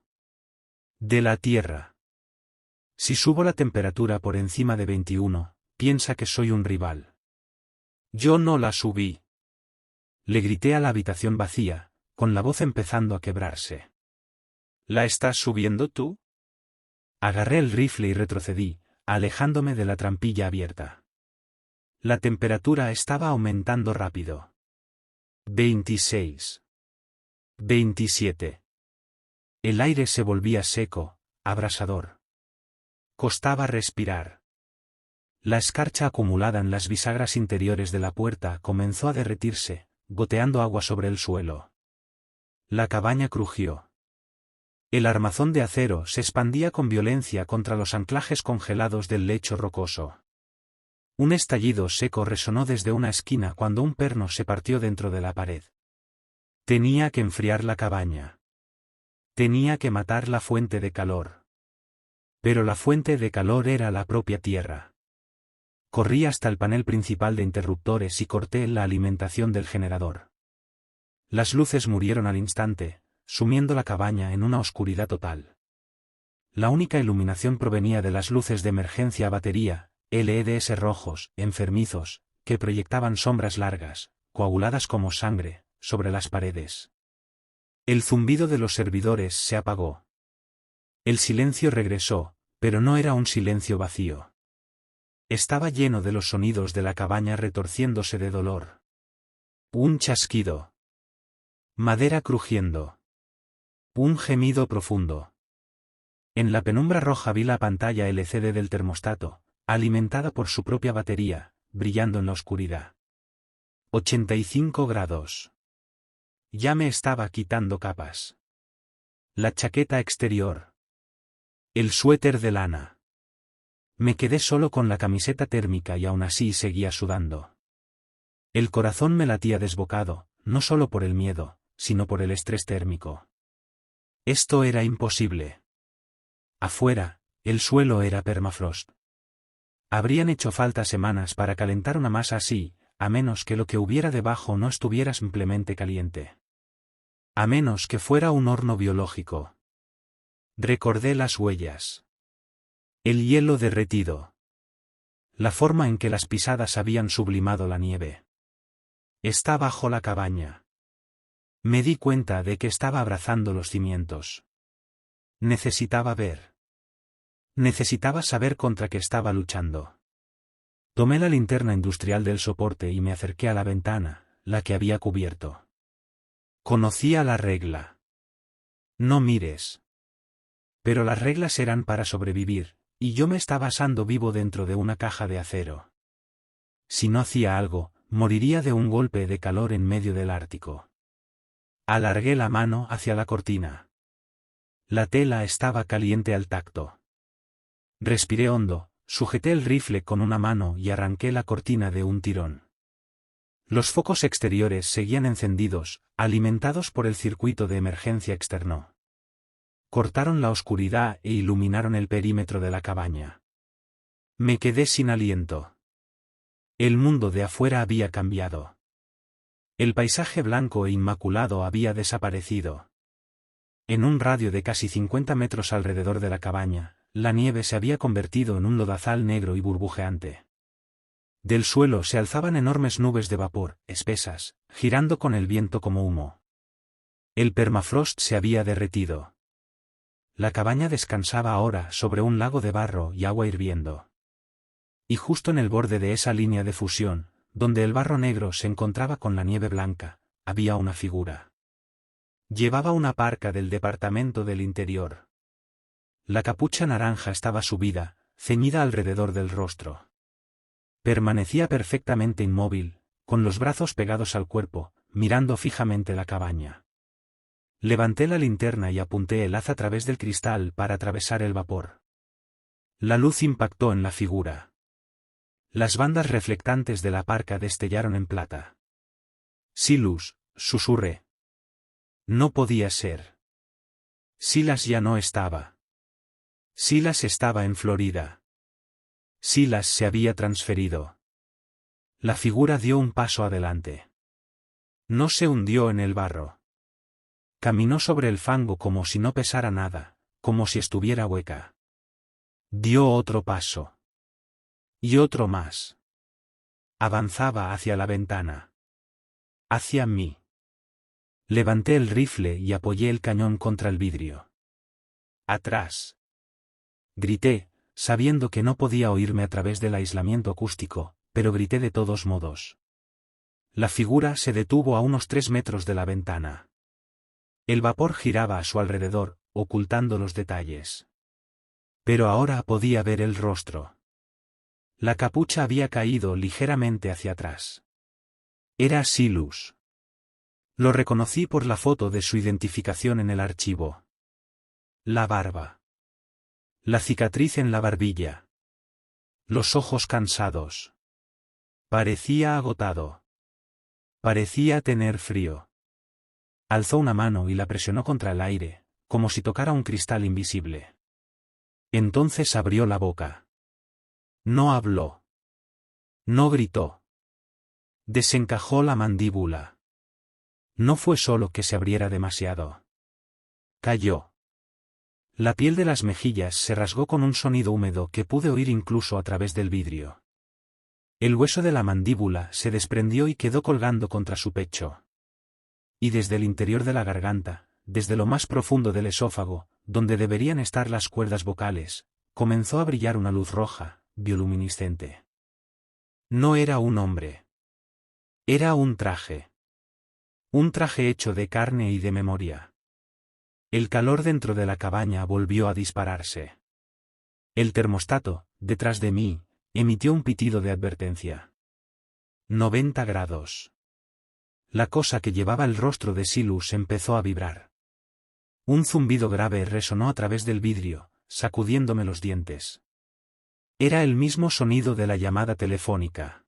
De la tierra. Si subo la temperatura por encima de 21, piensa que soy un rival. Yo no la subí. Le grité a la habitación vacía, con la voz empezando a quebrarse. ¿La estás subiendo tú? Agarré el rifle y retrocedí, alejándome de la trampilla abierta. La temperatura estaba aumentando rápido. 26. 27. El aire se volvía seco, abrasador. Costaba respirar. La escarcha acumulada en las bisagras interiores de la puerta comenzó a derretirse, goteando agua sobre el suelo. La cabaña crujió. El armazón de acero se expandía con violencia contra los anclajes congelados del lecho rocoso. Un estallido seco resonó desde una esquina cuando un perno se partió dentro de la pared. Tenía que enfriar la cabaña. Tenía que matar la fuente de calor. Pero la fuente de calor era la propia tierra. Corrí hasta el panel principal de interruptores y corté la alimentación del generador. Las luces murieron al instante, sumiendo la cabaña en una oscuridad total. La única iluminación provenía de las luces de emergencia a batería, LEDs rojos, enfermizos, que proyectaban sombras largas, coaguladas como sangre, sobre las paredes. El zumbido de los servidores se apagó. El silencio regresó, pero no era un silencio vacío. Estaba lleno de los sonidos de la cabaña retorciéndose de dolor. Un chasquido. Madera crujiendo. Un gemido profundo. En la penumbra roja vi la pantalla LCD del termostato, alimentada por su propia batería, brillando en la oscuridad. 85 grados. Ya me estaba quitando capas. La chaqueta exterior. El suéter de lana. Me quedé solo con la camiseta térmica y aún así seguía sudando. El corazón me latía desbocado, no solo por el miedo, sino por el estrés térmico. Esto era imposible. Afuera, el suelo era permafrost. Habrían hecho falta semanas para calentar una masa así, a menos que lo que hubiera debajo no estuviera simplemente caliente. A menos que fuera un horno biológico. Recordé las huellas. El hielo derretido. La forma en que las pisadas habían sublimado la nieve. Está bajo la cabaña. Me di cuenta de que estaba abrazando los cimientos. Necesitaba ver. Necesitaba saber contra qué estaba luchando. Tomé la linterna industrial del soporte y me acerqué a la ventana, la que había cubierto. Conocía la regla. No mires. Pero las reglas eran para sobrevivir, y yo me estaba asando vivo dentro de una caja de acero. Si no hacía algo, moriría de un golpe de calor en medio del Ártico. Alargué la mano hacia la cortina. La tela estaba caliente al tacto. Respiré hondo, sujeté el rifle con una mano y arranqué la cortina de un tirón. Los focos exteriores seguían encendidos, alimentados por el circuito de emergencia externo. Cortaron la oscuridad e iluminaron el perímetro de la cabaña. Me quedé sin aliento. El mundo de afuera había cambiado. El paisaje blanco e inmaculado había desaparecido. En un radio de casi 50 metros alrededor de la cabaña, la nieve se había convertido en un lodazal negro y burbujeante. Del suelo se alzaban enormes nubes de vapor, espesas, girando con el viento como humo. El permafrost se había derretido. La cabaña descansaba ahora sobre un lago de barro y agua hirviendo. Y justo en el borde de esa línea de fusión, donde el barro negro se encontraba con la nieve blanca, había una figura. Llevaba una parka del Departamento del Interior. La capucha naranja estaba subida, ceñida alrededor del rostro. Permanecía perfectamente inmóvil, con los brazos pegados al cuerpo, mirando fijamente la cabaña. Levanté la linterna y apunté el haz a través del cristal para atravesar el vapor. La luz impactó en la figura. Las bandas reflectantes de la parka destellaron en plata. Silas, susurré. No podía ser. Silas ya no estaba. Silas estaba en Florida. Silas se había transferido. La figura dio un paso adelante. No se hundió en el barro. Caminó sobre el fango como si no pesara nada, como si estuviera hueca. Dio otro paso. Y otro más. Avanzaba hacia la ventana. Hacia mí. Levanté el rifle y apoyé el cañón contra el vidrio. ¡Atrás! Grité, sabiendo que no podía oírme a través del aislamiento acústico, pero grité de todos modos. La figura se detuvo a unos 3 metros de la ventana. El vapor giraba a su alrededor, ocultando los detalles. Pero ahora podía ver el rostro. La capucha había caído ligeramente hacia atrás. Era Silus. Lo reconocí por la foto de su identificación en el archivo. La barba. La cicatriz en la barbilla. Los ojos cansados. Parecía agotado. Parecía tener frío. Alzó una mano y la presionó contra el aire, como si tocara un cristal invisible. Entonces abrió la boca. No habló. No gritó. Desencajó la mandíbula. No fue solo que se abriera demasiado. Cayó. La piel de las mejillas se rasgó con un sonido húmedo que pude oír incluso a través del vidrio. El hueso de la mandíbula se desprendió y quedó colgando contra su pecho. Y desde el interior de la garganta, desde lo más profundo del esófago, donde deberían estar las cuerdas vocales, comenzó a brillar una luz roja, bioluminiscente. No era un hombre. Era un traje. Un traje hecho de carne y de memoria. El calor dentro de la cabaña volvió a dispararse. El termostato, detrás de mí, emitió un pitido de advertencia. 90 grados. La cosa que llevaba el rostro de Silus empezó a vibrar. Un zumbido grave resonó a través del vidrio, sacudiéndome los dientes. Era el mismo sonido de la llamada telefónica.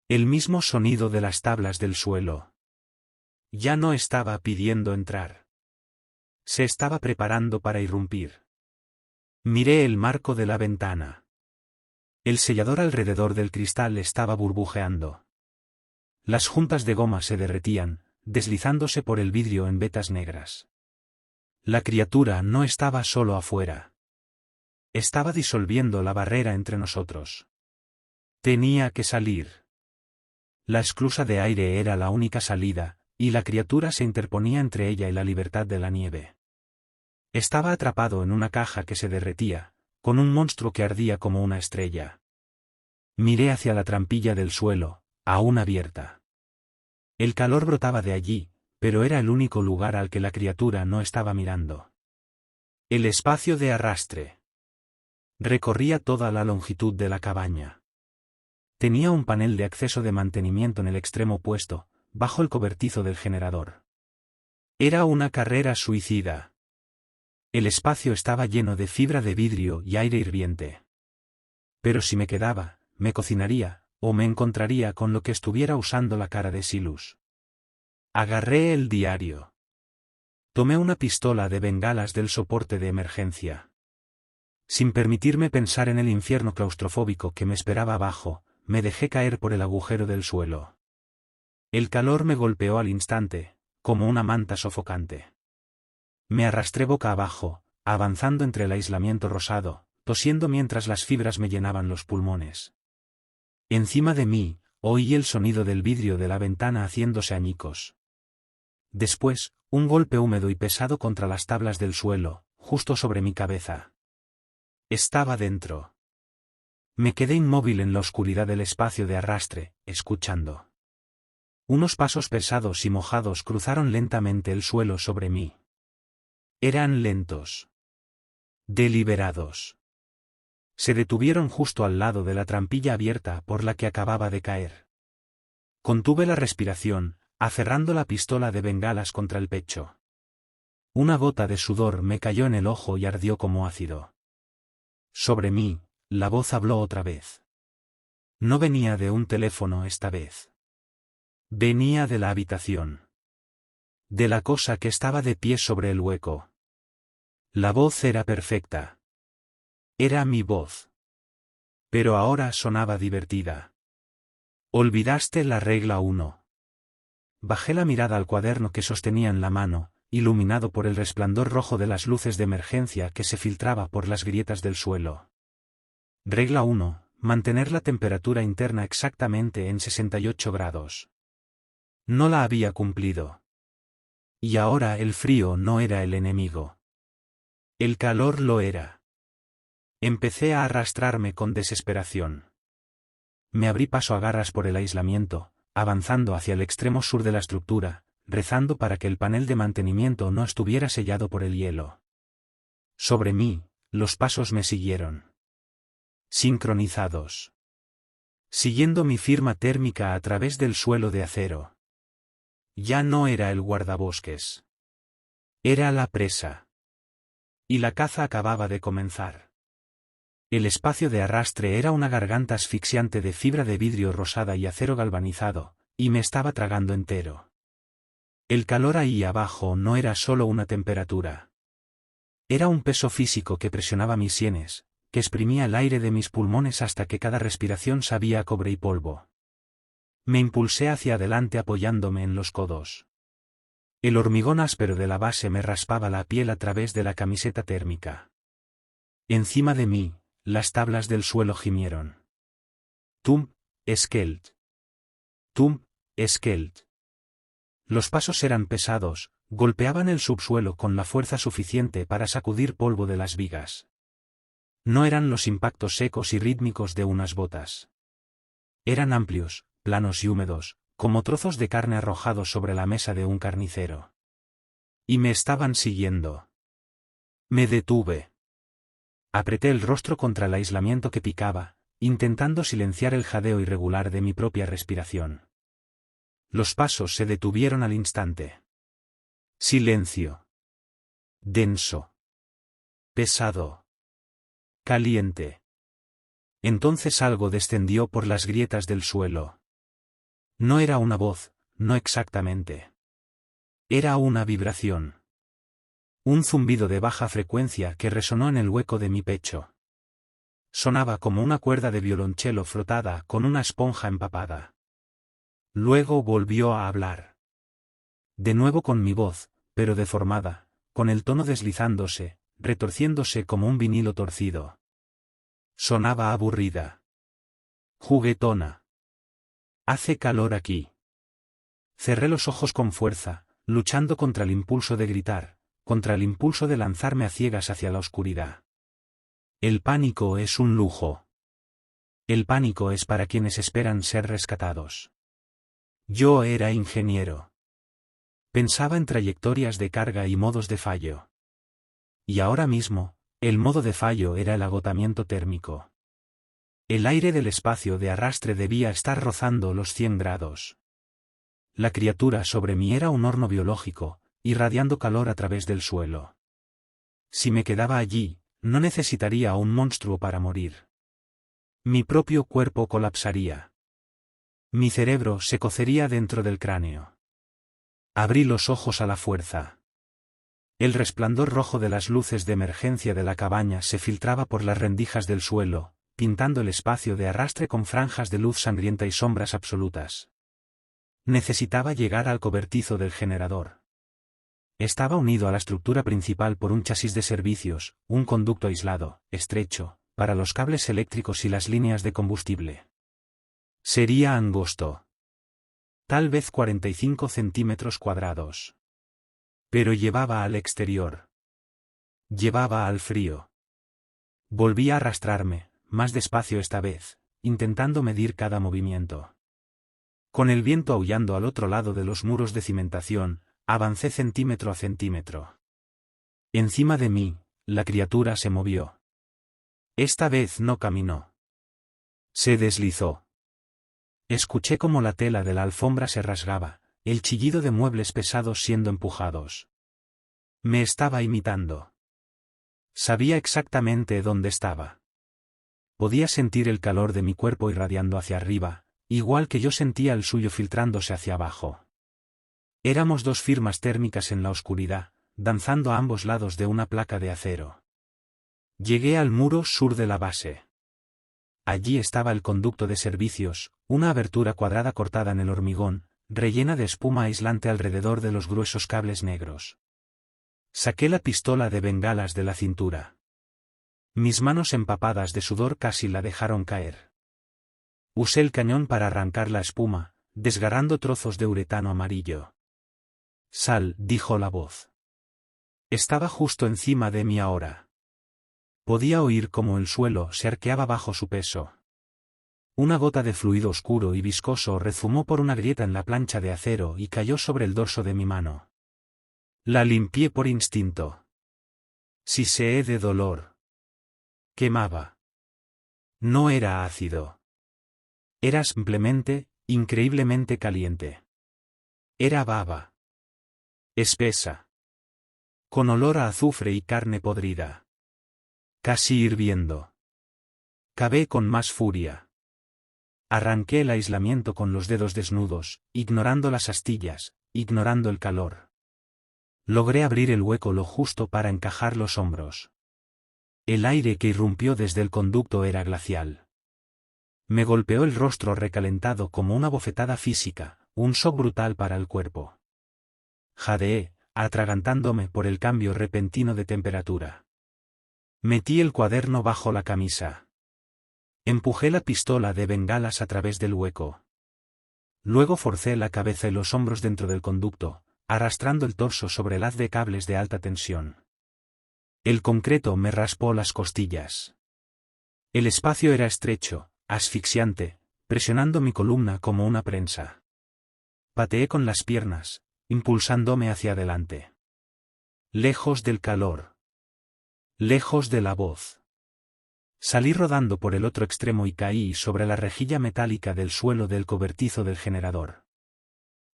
El mismo sonido de las tablas del suelo. Ya no estaba pidiendo entrar. Se estaba preparando para irrumpir. Miré el marco de la ventana. El sellador alrededor del cristal estaba burbujeando. Las juntas de goma se derretían, deslizándose por el vidrio en vetas negras. La criatura no estaba solo afuera. Estaba disolviendo la barrera entre nosotros. Tenía que salir. La esclusa de aire era la única salida, y la criatura se interponía entre ella y la libertad de la nieve. Estaba atrapado en una caja que se derretía, con un monstruo que ardía como una estrella. Miré hacia la trampilla del suelo, aún abierta. El calor brotaba de allí, pero era el único lugar al que la criatura no estaba mirando. El espacio de arrastre. Recorría toda la longitud de la cabaña. Tenía un panel de acceso de mantenimiento en el extremo opuesto, bajo el cobertizo del generador. Era una carrera suicida. El espacio estaba lleno de fibra de vidrio y aire hirviente. Pero si me quedaba, me cocinaría, o me encontraría con lo que estuviera usando la cara de Silus. Agarré el diario. Tomé una pistola de bengalas del soporte de emergencia. Sin permitirme pensar en el infierno claustrofóbico que me esperaba abajo, me dejé caer por el agujero del suelo. El calor me golpeó al instante, como una manta sofocante. Me arrastré boca abajo, avanzando entre el aislamiento rosado, tosiendo mientras las fibras me llenaban los pulmones. Encima de mí, oí el sonido del vidrio de la ventana haciéndose añicos. Después, un golpe húmedo y pesado contra las tablas del suelo, justo sobre mi cabeza. Estaba dentro. Me quedé inmóvil en la oscuridad del espacio de arrastre, escuchando. Unos pasos pesados y mojados cruzaron lentamente el suelo sobre mí. Eran lentos. Deliberados. Se detuvieron justo al lado de la trampilla abierta por la que acababa de caer. Contuve la respiración, aferrando la pistola de bengalas contra el pecho. Una gota de sudor me cayó en el ojo y ardió como ácido. Sobre mí, la voz habló otra vez. No venía de un teléfono esta vez. Venía de la habitación. De la cosa que estaba de pie sobre el hueco. La voz era perfecta. Era mi voz. Pero ahora sonaba divertida. Olvidaste la regla 1. Bajé la mirada al cuaderno que sostenía en la mano, iluminado por el resplandor rojo de las luces de emergencia que se filtraba por las grietas del suelo. Regla 1. Mantener la temperatura interna exactamente en 68 grados. No la había cumplido. Y ahora el frío no era el enemigo. El calor lo era. Empecé a arrastrarme con desesperación. Me abrí paso a garras por el aislamiento, avanzando hacia el extremo sur de la estructura, rezando para que el panel de mantenimiento no estuviera sellado por el hielo. Sobre mí, los pasos me siguieron. Sincronizados. Siguiendo mi firma térmica a través del suelo de acero. Ya no era el guardabosques. Era la presa. Y la caza acababa de comenzar. El espacio de arrastre era una garganta asfixiante de fibra de vidrio rosada y acero galvanizado, y me estaba tragando entero. El calor ahí abajo no era solo una temperatura. Era un peso físico que presionaba mis sienes, que exprimía el aire de mis pulmones hasta que cada respiración sabía a cobre y polvo. Me impulsé hacia adelante apoyándome en los codos. El hormigón áspero de la base me raspaba la piel a través de la camiseta térmica. Encima de mí, las tablas del suelo gimieron. Tum, Skelt. Tum, Skelt. Los pasos eran pesados, golpeaban el subsuelo con la fuerza suficiente para sacudir polvo de las vigas. No eran los impactos secos y rítmicos de unas botas. Eran amplios, planos y húmedos, como trozos de carne arrojados sobre la mesa de un carnicero. Y me estaban siguiendo. Me detuve. Apreté el rostro contra el aislamiento que picaba, intentando silenciar el jadeo irregular de mi propia respiración. Los pasos se detuvieron al instante. Silencio. Denso. Pesado. Caliente. Entonces algo descendió por las grietas del suelo. No era una voz, no exactamente. Era una vibración. Un zumbido de baja frecuencia que resonó en el hueco de mi pecho. Sonaba como una cuerda de violonchelo frotada con una esponja empapada. Luego volvió a hablar. De nuevo con mi voz, pero deformada, con el tono deslizándose, retorciéndose como un vinilo torcido. Sonaba aburrida. Juguetona. Hace calor aquí. Cerré los ojos con fuerza, luchando contra el impulso de gritar, contra el impulso de lanzarme a ciegas hacia la oscuridad. El pánico es un lujo. El pánico es para quienes esperan ser rescatados. Yo era ingeniero. Pensaba en trayectorias de carga y modos de fallo. Y ahora mismo, el modo de fallo era el agotamiento térmico. El aire del espacio de arrastre debía estar rozando los 100 grados. La criatura sobre mí era un horno biológico, irradiando calor a través del suelo. Si me quedaba allí, no necesitaría a un monstruo para morir. Mi propio cuerpo colapsaría. Mi cerebro se cocería dentro del cráneo. Abrí los ojos a la fuerza. El resplandor rojo de las luces de emergencia de la cabaña se filtraba por las rendijas del suelo, pintando el espacio de arrastre con franjas de luz sangrienta y sombras absolutas. Necesitaba llegar al cobertizo del generador. Estaba unido a la estructura principal por un chasis de servicios, un conducto aislado, estrecho, para los cables eléctricos y las líneas de combustible. Sería angosto. Tal vez 45 centímetros cuadrados. Pero llevaba al exterior. Llevaba al frío. Volví a arrastrarme, más despacio esta vez, intentando medir cada movimiento. Con el viento aullando al otro lado de los muros de cimentación, avancé centímetro a centímetro. Encima de mí, la criatura se movió. Esta vez no caminó. Se deslizó. Escuché cómo la tela de la alfombra se rasgaba, el chillido de muebles pesados siendo empujados. Me estaba imitando. Sabía exactamente dónde estaba. Podía sentir el calor de mi cuerpo irradiando hacia arriba, igual que yo sentía el suyo filtrándose hacia abajo. Éramos dos firmas térmicas en la oscuridad, danzando a ambos lados de una placa de acero. Llegué al muro sur de la base. Allí estaba el conducto de servicios, Una abertura cuadrada cortada en el hormigón, rellena de espuma aislante alrededor de los gruesos cables negros. Saqué la pistola de bengalas de la cintura. Mis manos empapadas de sudor casi la dejaron caer. Usé el cañón para arrancar la espuma, desgarrando trozos de uretano amarillo. «Sal», dijo la voz. Estaba justo encima de mí ahora. Podía oír cómo el suelo se arqueaba bajo su peso. Una gota de fluido oscuro y viscoso rezumó por una grieta en la plancha de acero y cayó sobre el dorso de mi mano. La limpié por instinto. Siseé de dolor. Quemaba. No era ácido. Era simplemente, increíblemente caliente. Era baba. Espesa. Con olor a azufre y carne podrida. Casi hirviendo. Cavé con más furia. Arranqué el aislamiento con los dedos desnudos, ignorando las astillas, ignorando el calor. Logré abrir el hueco lo justo para encajar los hombros. El aire que irrumpió desde el conducto era glacial. Me golpeó el rostro recalentado como una bofetada física, un shock brutal para el cuerpo. Jadeé, atragantándome por el cambio repentino de temperatura. Metí el cuaderno bajo la camisa. Empujé la pistola de bengalas a través del hueco. Luego forcé la cabeza y los hombros dentro del conducto, arrastrando el torso sobre el haz de cables de alta tensión. El concreto me raspó las costillas. El espacio era estrecho, asfixiante, presionando mi columna como una prensa. Pateé con las piernas, impulsándome hacia adelante. Lejos del calor. Lejos de la voz. Salí rodando por el otro extremo y caí sobre la rejilla metálica del suelo del cobertizo del generador.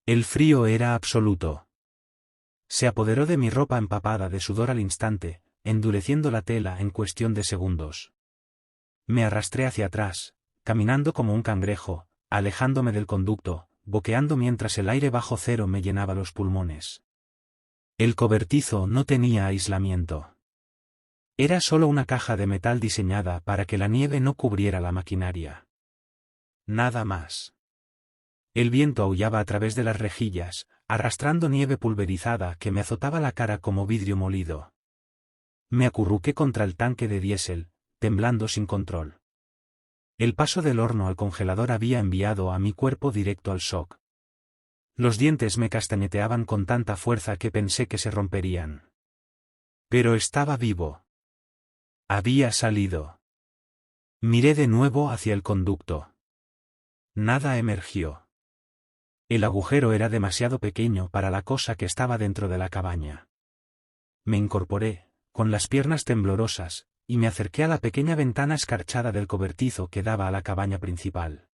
El frío era absoluto. Se apoderó de mi ropa empapada de sudor al instante, endureciendo la tela en cuestión de segundos. Me arrastré hacia atrás, caminando como un cangrejo, alejándome del conducto, boqueando mientras el aire bajo cero me llenaba los pulmones. El cobertizo no tenía aislamiento. Era solo una caja de metal diseñada para que la nieve no cubriera la maquinaria. Nada más. El viento aullaba a través de las rejillas, arrastrando nieve pulverizada que me azotaba la cara como vidrio molido. Me acurruqué contra el tanque de diésel, temblando sin control. El paso del horno al congelador había enviado a mi cuerpo directo al shock. Los dientes me castañeteaban con tanta fuerza que pensé que se romperían. Pero estaba vivo. Había salido. Miré de nuevo hacia el conducto. Nada emergió. El agujero era demasiado pequeño para la cosa que estaba dentro de la cabaña. Me incorporé, con las piernas temblorosas, y me acerqué a la pequeña ventana escarchada del cobertizo que daba a la cabaña principal.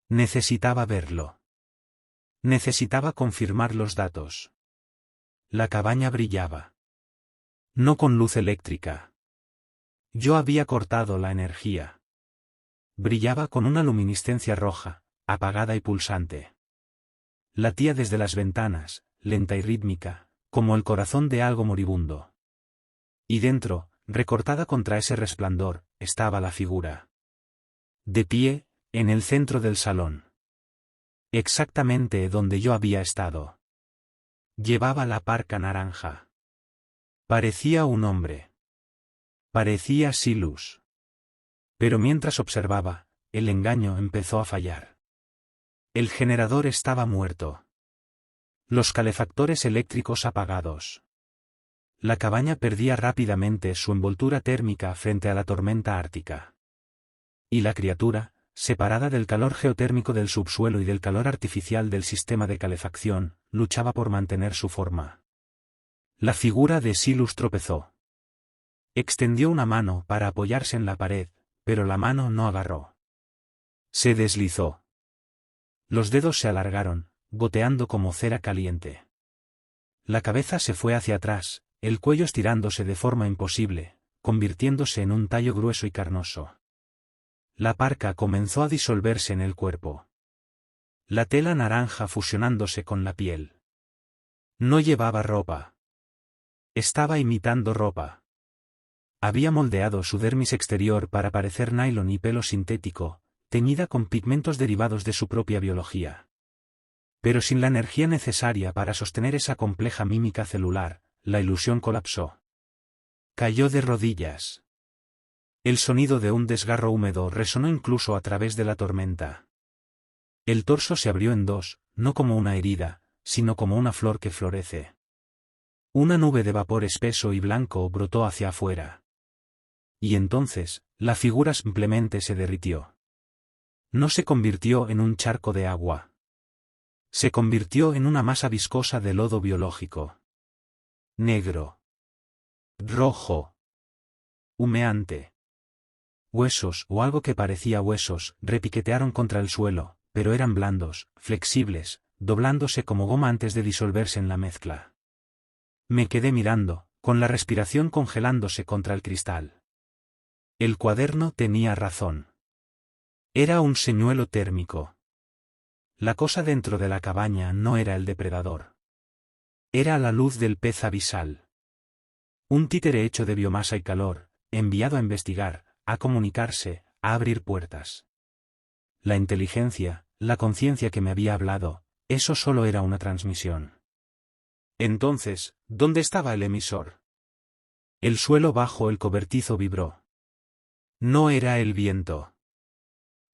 Necesitaba verlo. Necesitaba confirmar los datos. La cabaña brillaba. No con luz eléctrica. Yo había cortado la energía. Brillaba con una luminiscencia roja, apagada y pulsante. Latía desde las ventanas, lenta y rítmica, como el corazón de algo moribundo. Y dentro, recortada contra ese resplandor, estaba la figura. De pie, en el centro del salón. Exactamente donde yo había estado. Llevaba la parca naranja. Parecía un hombre. Parecía Silus. Pero mientras observaba, el engaño empezó a fallar. El generador estaba muerto. Los calefactores eléctricos apagados. La cabaña perdía rápidamente su envoltura térmica frente a la tormenta ártica. Y la criatura, separada del calor geotérmico del subsuelo y del calor artificial del sistema de calefacción, luchaba por mantener su forma. La figura de Silus tropezó. Extendió una mano para apoyarse en la pared, pero la mano no agarró. Se deslizó. Los dedos se alargaron, goteando como cera caliente. La cabeza se fue hacia atrás, el cuello estirándose de forma imposible, convirtiéndose en un tallo grueso y carnoso. La parca comenzó a disolverse en el cuerpo. La tela naranja fusionándose con la piel. No llevaba ropa. Estaba imitando ropa. Había moldeado su dermis exterior para parecer nylon y pelo sintético, teñida con pigmentos derivados de su propia biología. Pero sin la energía necesaria para sostener esa compleja mímica celular, la ilusión colapsó. Cayó de rodillas. El sonido de un desgarro húmedo resonó incluso a través de la tormenta. El torso se abrió en dos, no como una herida, sino como una flor que florece. Una nube de vapor espeso y blanco brotó hacia afuera. Y entonces, la figura simplemente se derritió. No se convirtió en un charco de agua. Se convirtió en una masa viscosa de lodo biológico. Negro. Rojo. Humeante. Huesos, o algo que parecía huesos, repiquetearon contra el suelo, pero eran blandos, flexibles, doblándose como goma antes de disolverse en la mezcla. Me quedé mirando, con la respiración congelándose contra el cristal. El cuaderno tenía razón. Era un señuelo térmico. La cosa dentro de la cabaña no era el depredador. Era la luz del pez abisal. Un títere hecho de biomasa y calor, enviado a investigar, a comunicarse, a abrir puertas. La inteligencia, la conciencia que me había hablado, eso solo era una transmisión. Entonces, ¿dónde estaba el emisor? El suelo bajo el cobertizo vibró. No era el viento.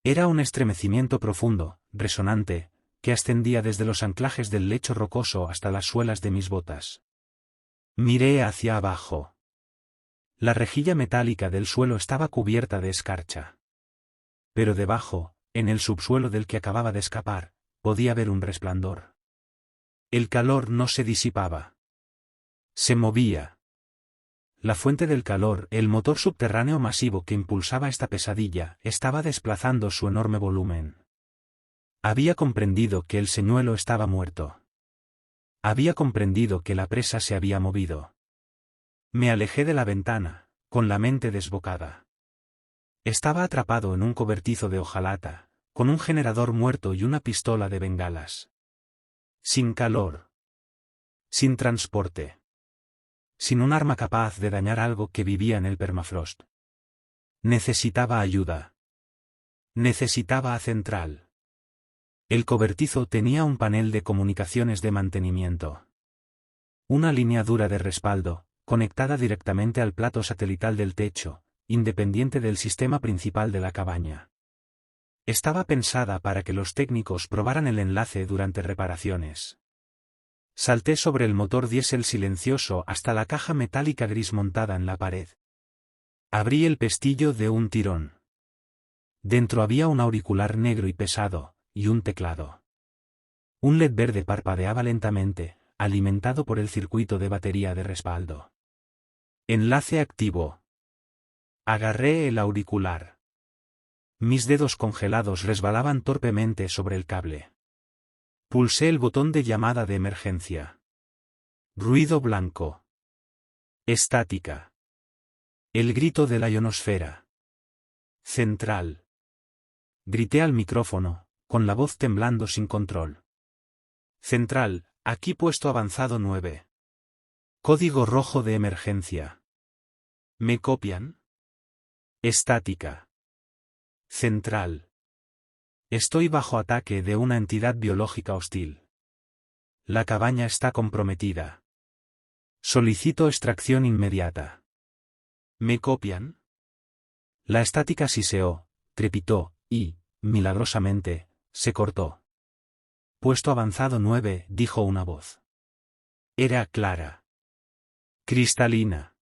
Era un estremecimiento profundo, resonante, que ascendía desde los anclajes del lecho rocoso hasta las suelas de mis botas. Miré hacia abajo. La rejilla metálica del suelo estaba cubierta de escarcha. Pero debajo, en el subsuelo del que acababa de escapar, podía ver un resplandor. El calor no se disipaba. Se movía. La fuente del calor, el motor subterráneo masivo que impulsaba esta pesadilla, estaba desplazando su enorme volumen. Había comprendido que el señuelo estaba muerto. Había comprendido que la presa se había movido. Me alejé de la ventana, con la mente desbocada. Estaba atrapado en un cobertizo de hojalata, con un generador muerto y una pistola de bengalas. Sin calor. Sin transporte. Sin un arma capaz de dañar algo que vivía en el permafrost. Necesitaba ayuda. Necesitaba a Central. El cobertizo tenía un panel de comunicaciones de mantenimiento. Una línea dura de respaldo, conectada directamente al plato satelital del techo, independiente del sistema principal de la cabaña. Estaba pensada para que los técnicos probaran el enlace durante reparaciones. Salté sobre el motor diésel silencioso hasta la caja metálica gris montada en la pared. Abrí el pestillo de un tirón. Dentro había un auricular negro y pesado, y un teclado. Un LED verde parpadeaba lentamente, alimentado por el circuito de batería de respaldo. Enlace activo. Agarré el auricular. Mis dedos congelados resbalaban torpemente sobre el cable. Pulsé el botón de llamada de emergencia. Ruido blanco. Estática. El grito de la ionosfera. Central. Grité al micrófono, con la voz temblando sin control. Central, aquí puesto avanzado 9. Código rojo de emergencia. ¿Me copian? Estática. Central. Estoy bajo ataque de una entidad biológica hostil. La cabaña está comprometida. Solicito extracción inmediata. ¿Me copian? La estática siseó, trepitó, y, milagrosamente, se cortó. Puesto avanzado 9, dijo una voz. Era clara. Cristalina.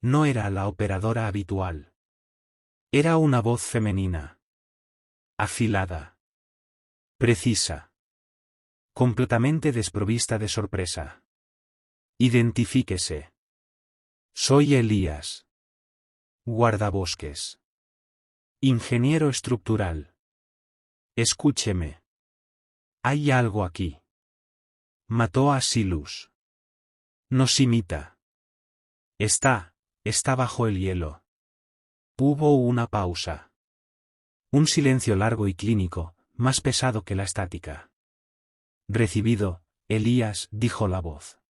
No era la operadora habitual. Era una voz femenina. Afilada. Precisa. Completamente desprovista de sorpresa. Identifíquese. Soy Elías. Guardabosques. Ingeniero estructural. Escúcheme. Hay algo aquí. Mató a Silus. Nos imita. Está bajo el hielo. Hubo una pausa. Un silencio largo y clínico, más pesado que la estática. Recibido, Elías, dijo la voz.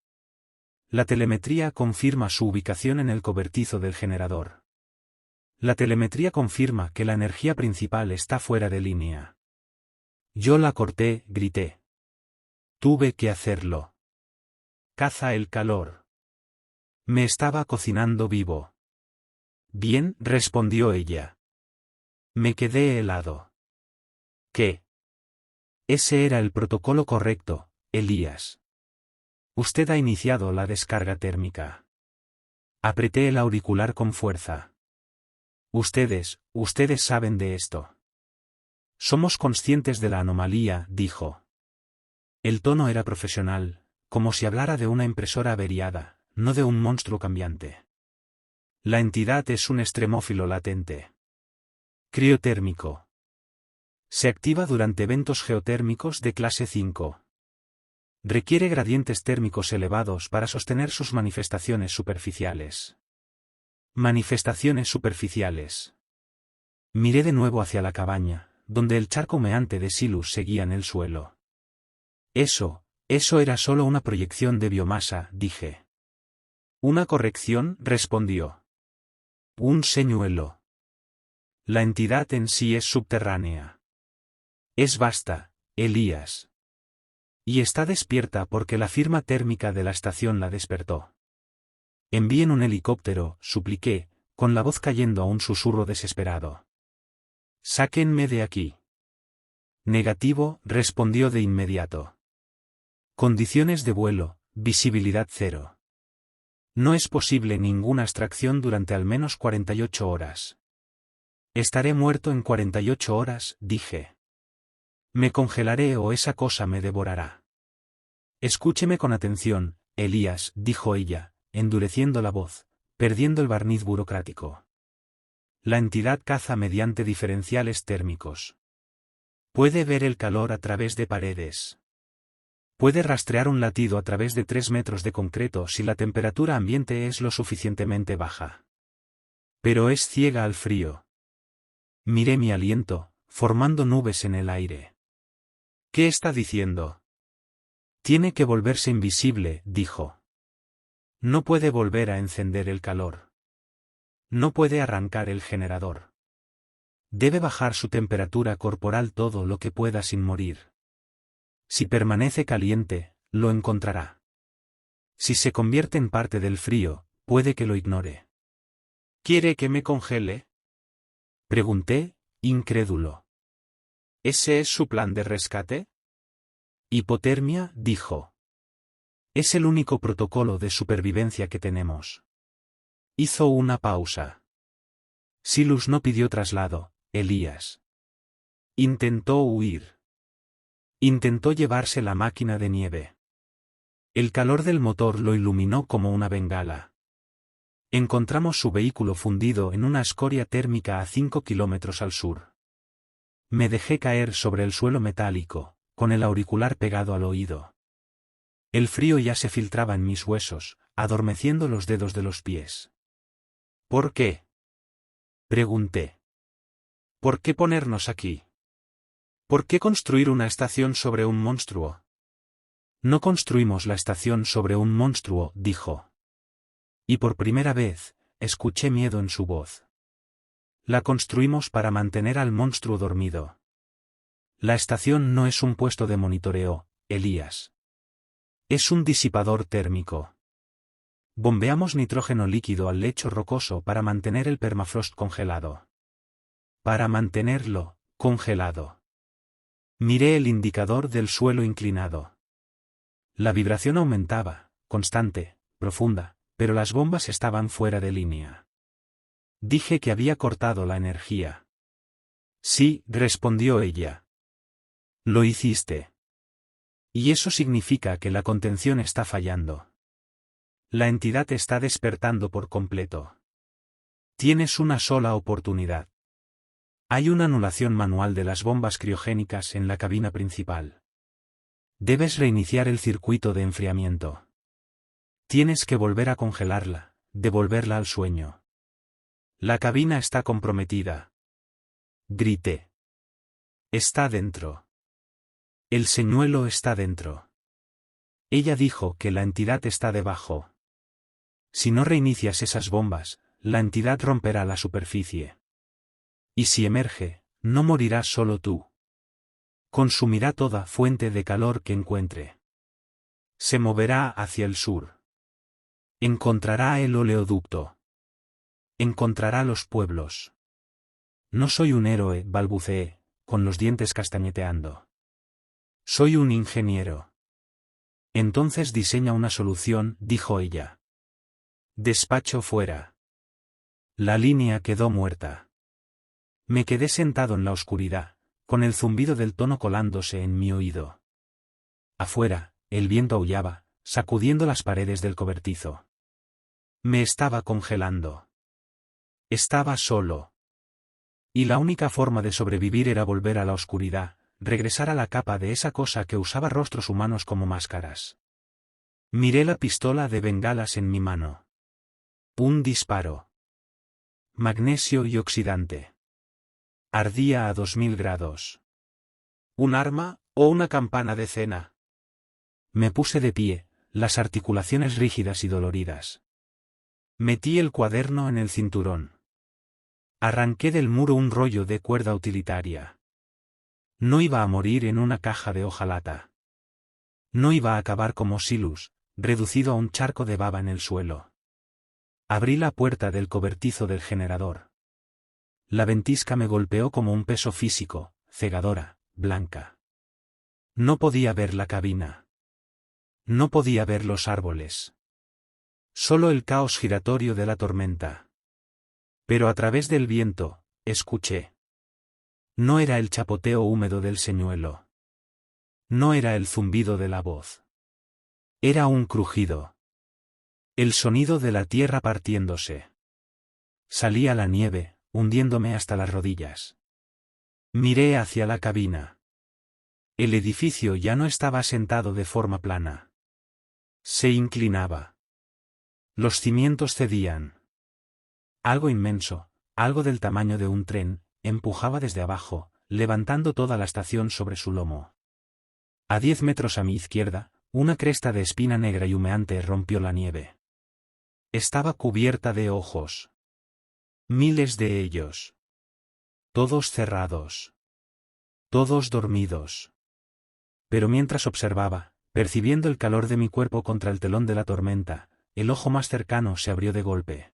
La telemetría confirma su ubicación en el cobertizo del generador. La telemetría confirma que la energía principal está fuera de línea. Yo la corté, grité. Tuve que hacerlo. Caza el calor. Me estaba cocinando vivo. Bien, respondió ella. Me quedé helado. ¿Qué? Ese era el protocolo correcto, Elías. Usted ha iniciado la descarga térmica. Apreté el auricular con fuerza. Ustedes saben de esto. Somos conscientes de la anomalía, dijo. El tono era profesional, como si hablara de una impresora averiada, no de un monstruo cambiante. La entidad es un extremófilo latente. Criotérmico. Se activa durante eventos geotérmicos de clase 5. Requiere gradientes térmicos elevados para sostener sus manifestaciones superficiales. Manifestaciones superficiales. Miré de nuevo hacia la cabaña, donde el charco humeante de Silus seguía en el suelo. Eso era solo una proyección de biomasa, dije. ¿Una corrección?, respondió. Un señuelo. La entidad en sí es subterránea. Es vasta, Elías. Y está despierta porque la firma térmica de la estación la despertó. Envíen un helicóptero, supliqué, con la voz cayendo a un susurro desesperado. Sáquenme de aquí. Negativo, respondió de inmediato. Condiciones de vuelo, visibilidad 0. No es posible ninguna extracción durante al menos 48 horas. Estaré muerto en 48 horas, dije. Me congelaré o esa cosa me devorará. Escúcheme con atención, Elías, dijo ella, endureciendo la voz, perdiendo el barniz burocrático. La entidad caza mediante diferenciales térmicos. Puede ver el calor a través de paredes. Puede rastrear un latido a través de 3 metros de concreto si la temperatura ambiente es lo suficientemente baja. Pero es ciega al frío. Miré mi aliento, formando nubes en el aire. ¿Qué está diciendo? Tiene que volverse invisible, dijo. No puede volver a encender el calor. No puede arrancar el generador. Debe bajar su temperatura corporal todo lo que pueda sin morir. Si permanece caliente, lo encontrará. Si se convierte en parte del frío, puede que lo ignore. ¿Quiere que me congele?, pregunté, incrédulo. ¿Ese es su plan de rescate? Hipotermia, dijo. Es el único protocolo de supervivencia que tenemos. Hizo una pausa. Silus no pidió traslado, Elías. Intentó huir. Intentó llevarse la máquina de nieve. El calor del motor lo iluminó como una bengala. Encontramos su vehículo fundido en una escoria térmica a 5 kilómetros al sur. Me dejé caer sobre el suelo metálico, con el auricular pegado al oído. El frío ya se filtraba en mis huesos, adormeciendo los dedos de los pies. ¿Por qué?, pregunté. ¿Por qué ponernos aquí? ¿Por qué construir una estación sobre un monstruo? No construimos la estación sobre un monstruo, dijo. Y por primera vez, escuché miedo en su voz. La construimos para mantener al monstruo dormido. La estación no es un puesto de monitoreo, Elías. Es un disipador térmico. Bombeamos nitrógeno líquido al lecho rocoso para mantener el permafrost congelado. Para mantenerlo congelado. Miré el indicador del suelo inclinado. La vibración aumentaba, constante, profunda, pero las bombas estaban fuera de línea. Dije que había cortado la energía. Sí, respondió ella. Lo hiciste. Y eso significa que la contención está fallando. La entidad está despertando por completo. Tienes una sola oportunidad. Hay una anulación manual de las bombas criogénicas en la cabina principal. Debes reiniciar el circuito de enfriamiento. Tienes que volver a congelarla, devolverla al sueño. La cabina está comprometida. Grité. Está dentro. El señuelo está dentro. Ella dijo que la entidad está debajo. Si no reinicias esas bombas, la entidad romperá la superficie. Y si emerge, no morirás solo tú. Consumirá toda fuente de calor que encuentre. Se moverá hacia el sur. Encontrará el oleoducto. Encontrará los pueblos. No soy un héroe, balbuceé, con los dientes castañeteando. Soy un ingeniero. Entonces diseña una solución, dijo ella. Despacho fuera. La línea quedó muerta. Me quedé sentado en la oscuridad, con el zumbido del tono colándose en mi oído. Afuera, el viento aullaba, sacudiendo las paredes del cobertizo. Me estaba congelando. Estaba solo. Y la única forma de sobrevivir era volver a la oscuridad, regresar a la capa de esa cosa que usaba rostros humanos como máscaras. Miré la pistola de bengalas en mi mano. Un disparo. Magnesio y oxidante. Ardía a 2000 grados. ¿Un arma o una campana de cena? Me puse de pie, las articulaciones rígidas y doloridas. Metí el cuaderno en el cinturón. Arranqué del muro un rollo de cuerda utilitaria. No iba a morir en una caja de hojalata. No iba a acabar como Silus, reducido a un charco de baba en el suelo. Abrí la puerta del cobertizo del generador. La ventisca me golpeó como un peso físico, cegadora, blanca. No podía ver la cabina. No podía ver los árboles. Solo el caos giratorio de la tormenta. Pero a través del viento, escuché. No era el chapoteo húmedo del señuelo. No era el zumbido de la voz. Era un crujido. El sonido de la tierra partiéndose. Salía la nieve, hundiéndome hasta las rodillas. Miré hacia la cabina. El edificio ya no estaba asentado de forma plana. Se inclinaba. Los cimientos cedían. Algo inmenso, algo del tamaño de un tren, empujaba desde abajo, levantando toda la estación sobre su lomo. A 10 metros a mi izquierda, una cresta de espina negra y humeante rompió la nieve. Estaba cubierta de ojos. Miles de ellos. Todos cerrados. Todos dormidos. Pero mientras observaba, percibiendo el calor de mi cuerpo contra el telón de la tormenta, el ojo más cercano se abrió de golpe.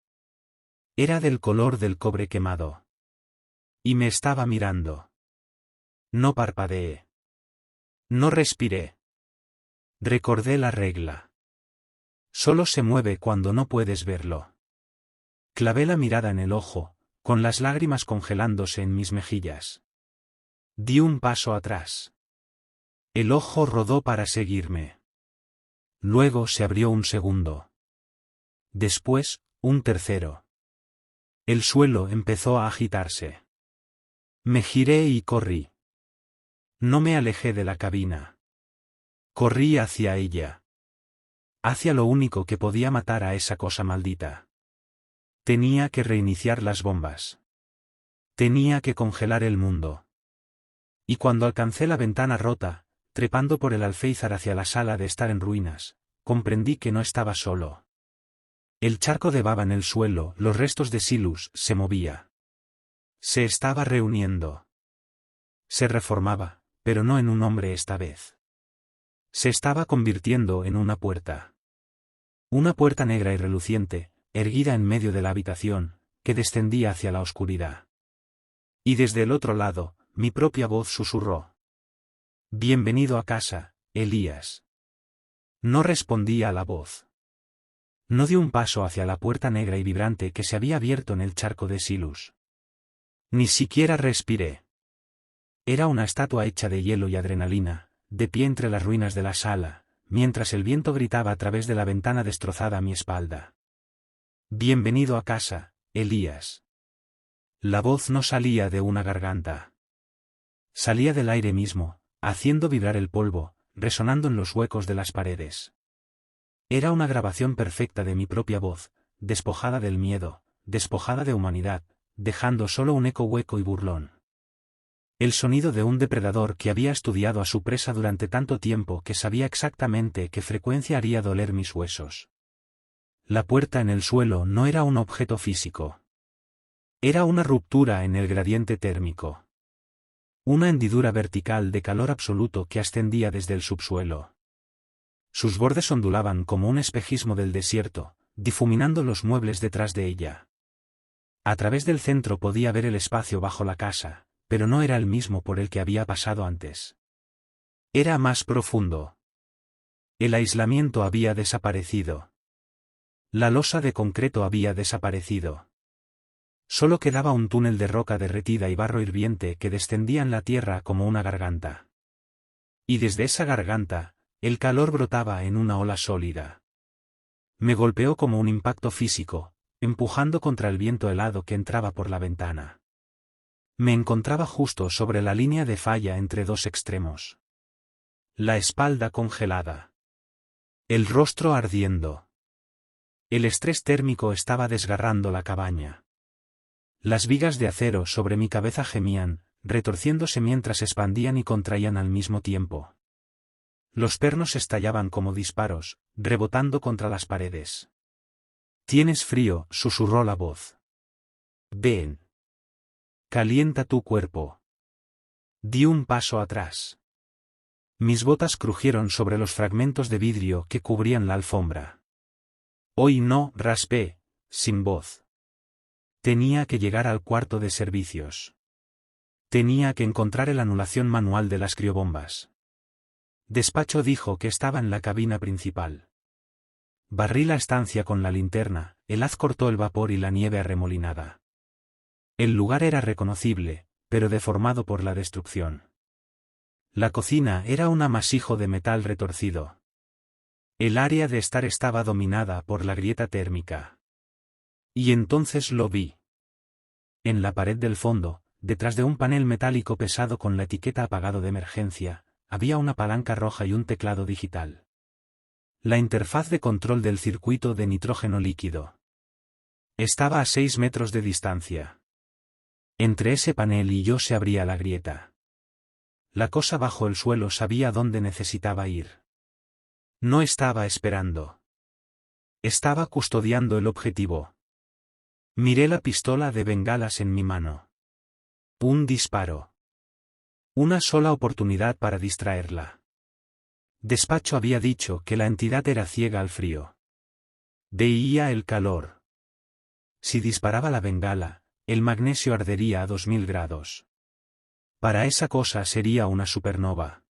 Era del color del cobre quemado. Y me estaba mirando. No parpadeé. No respiré. Recordé la regla. Solo se mueve cuando no puedes verlo. Clavé la mirada en el ojo, con las lágrimas congelándose en mis mejillas. Di un paso atrás. El ojo rodó para seguirme. Luego se abrió un segundo. Después, un tercero. El suelo empezó a agitarse. Me giré y corrí. No me alejé de la cabina. Corrí hacia ella. Hacia lo único que podía matar a esa cosa maldita. Tenía que reiniciar las bombas. Tenía que congelar el mundo. Y cuando alcancé la ventana rota, trepando por el alféizar hacia la sala de estar en ruinas, comprendí que no estaba solo. El charco de baba en el suelo, los restos de Silus, se movía. Se estaba reuniendo. Se reformaba, pero no en un hombre esta vez. Se estaba convirtiendo en una puerta. Una puerta negra y reluciente, erguida en medio de la habitación, que descendía hacia la oscuridad. Y desde el otro lado, mi propia voz susurró. Bienvenido a casa, Elías. No respondí a la voz. No di un paso hacia la puerta negra y vibrante que se había abierto en el charco de Silus. Ni siquiera respiré. Era una estatua hecha de hielo y adrenalina, de pie entre las ruinas de la sala, mientras el viento gritaba a través de la ventana destrozada a mi espalda. Bienvenido a casa, Elías. La voz no salía de una garganta. Salía del aire mismo, haciendo vibrar el polvo, resonando en los huecos de las paredes. Era una grabación perfecta de mi propia voz, despojada del miedo, despojada de humanidad, dejando solo un eco hueco y burlón. El sonido de un depredador que había estudiado a su presa durante tanto tiempo que sabía exactamente qué frecuencia haría doler mis huesos. La puerta en el suelo no era un objeto físico. Era una ruptura en el gradiente térmico. Una hendidura vertical de calor absoluto que ascendía desde el subsuelo. Sus bordes ondulaban como un espejismo del desierto, difuminando los muebles detrás de ella. A través del centro podía ver el espacio bajo la casa, pero no era el mismo por el que había pasado antes. Era más profundo. El aislamiento había desaparecido. La losa de concreto había desaparecido. Solo quedaba un túnel de roca derretida y barro hirviente que descendía en la tierra como una garganta. Y desde esa garganta, el calor brotaba en una ola sólida. Me golpeó como un impacto físico, empujando contra el viento helado que entraba por la ventana. Me encontraba justo sobre la línea de falla entre dos extremos. La espalda congelada. El rostro ardiendo. El estrés térmico estaba desgarrando la cabaña. Las vigas de acero sobre mi cabeza gemían, retorciéndose mientras expandían y contraían al mismo tiempo. Los pernos estallaban como disparos, rebotando contra las paredes. «Tienes frío», susurró la voz. «Ven. Calienta tu cuerpo». Di un paso atrás. Mis botas crujieron sobre los fragmentos de vidrio que cubrían la alfombra. «Hoy no», raspé, sin voz. Tenía que llegar al cuarto de servicios. Tenía que encontrar el anulación manual de las criobombas. Despacho dijo que estaba en la cabina principal. Barrí la estancia con la linterna, el haz cortó el vapor y la nieve arremolinada. El lugar era reconocible, pero deformado por la destrucción. La cocina era un amasijo de metal retorcido. El área de estar estaba dominada por la grieta térmica. Y entonces lo vi. En la pared del fondo, detrás de un panel metálico pesado con la etiqueta apagado de emergencia, había una palanca roja y un teclado digital. La interfaz de control del circuito de nitrógeno líquido. Estaba a 6 metros de distancia. Entre ese panel y yo se abría la grieta. La cosa bajo el suelo sabía dónde necesitaba ir. No estaba esperando. Estaba custodiando el objetivo. Miré la pistola de bengalas en mi mano. Un disparo. Una sola oportunidad para distraerla. Despacho había dicho que la entidad era ciega al frío. Veía el calor. Si disparaba la bengala, el magnesio ardería a 2000 grados. Para esa cosa sería una supernova.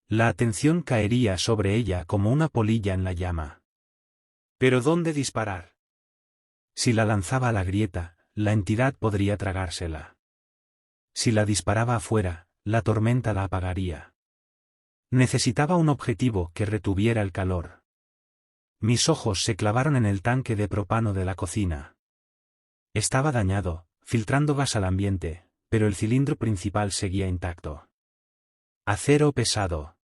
La atención caería sobre ella como una polilla en la llama. ¿Pero dónde disparar? Si la lanzaba a la grieta, la entidad podría tragársela. Si la disparaba afuera, la tormenta la apagaría. Necesitaba un objetivo que retuviera el calor. Mis ojos se clavaron en el tanque de propano de la cocina. Estaba dañado, filtrando gas al ambiente, pero el cilindro principal seguía intacto. Acero pesado.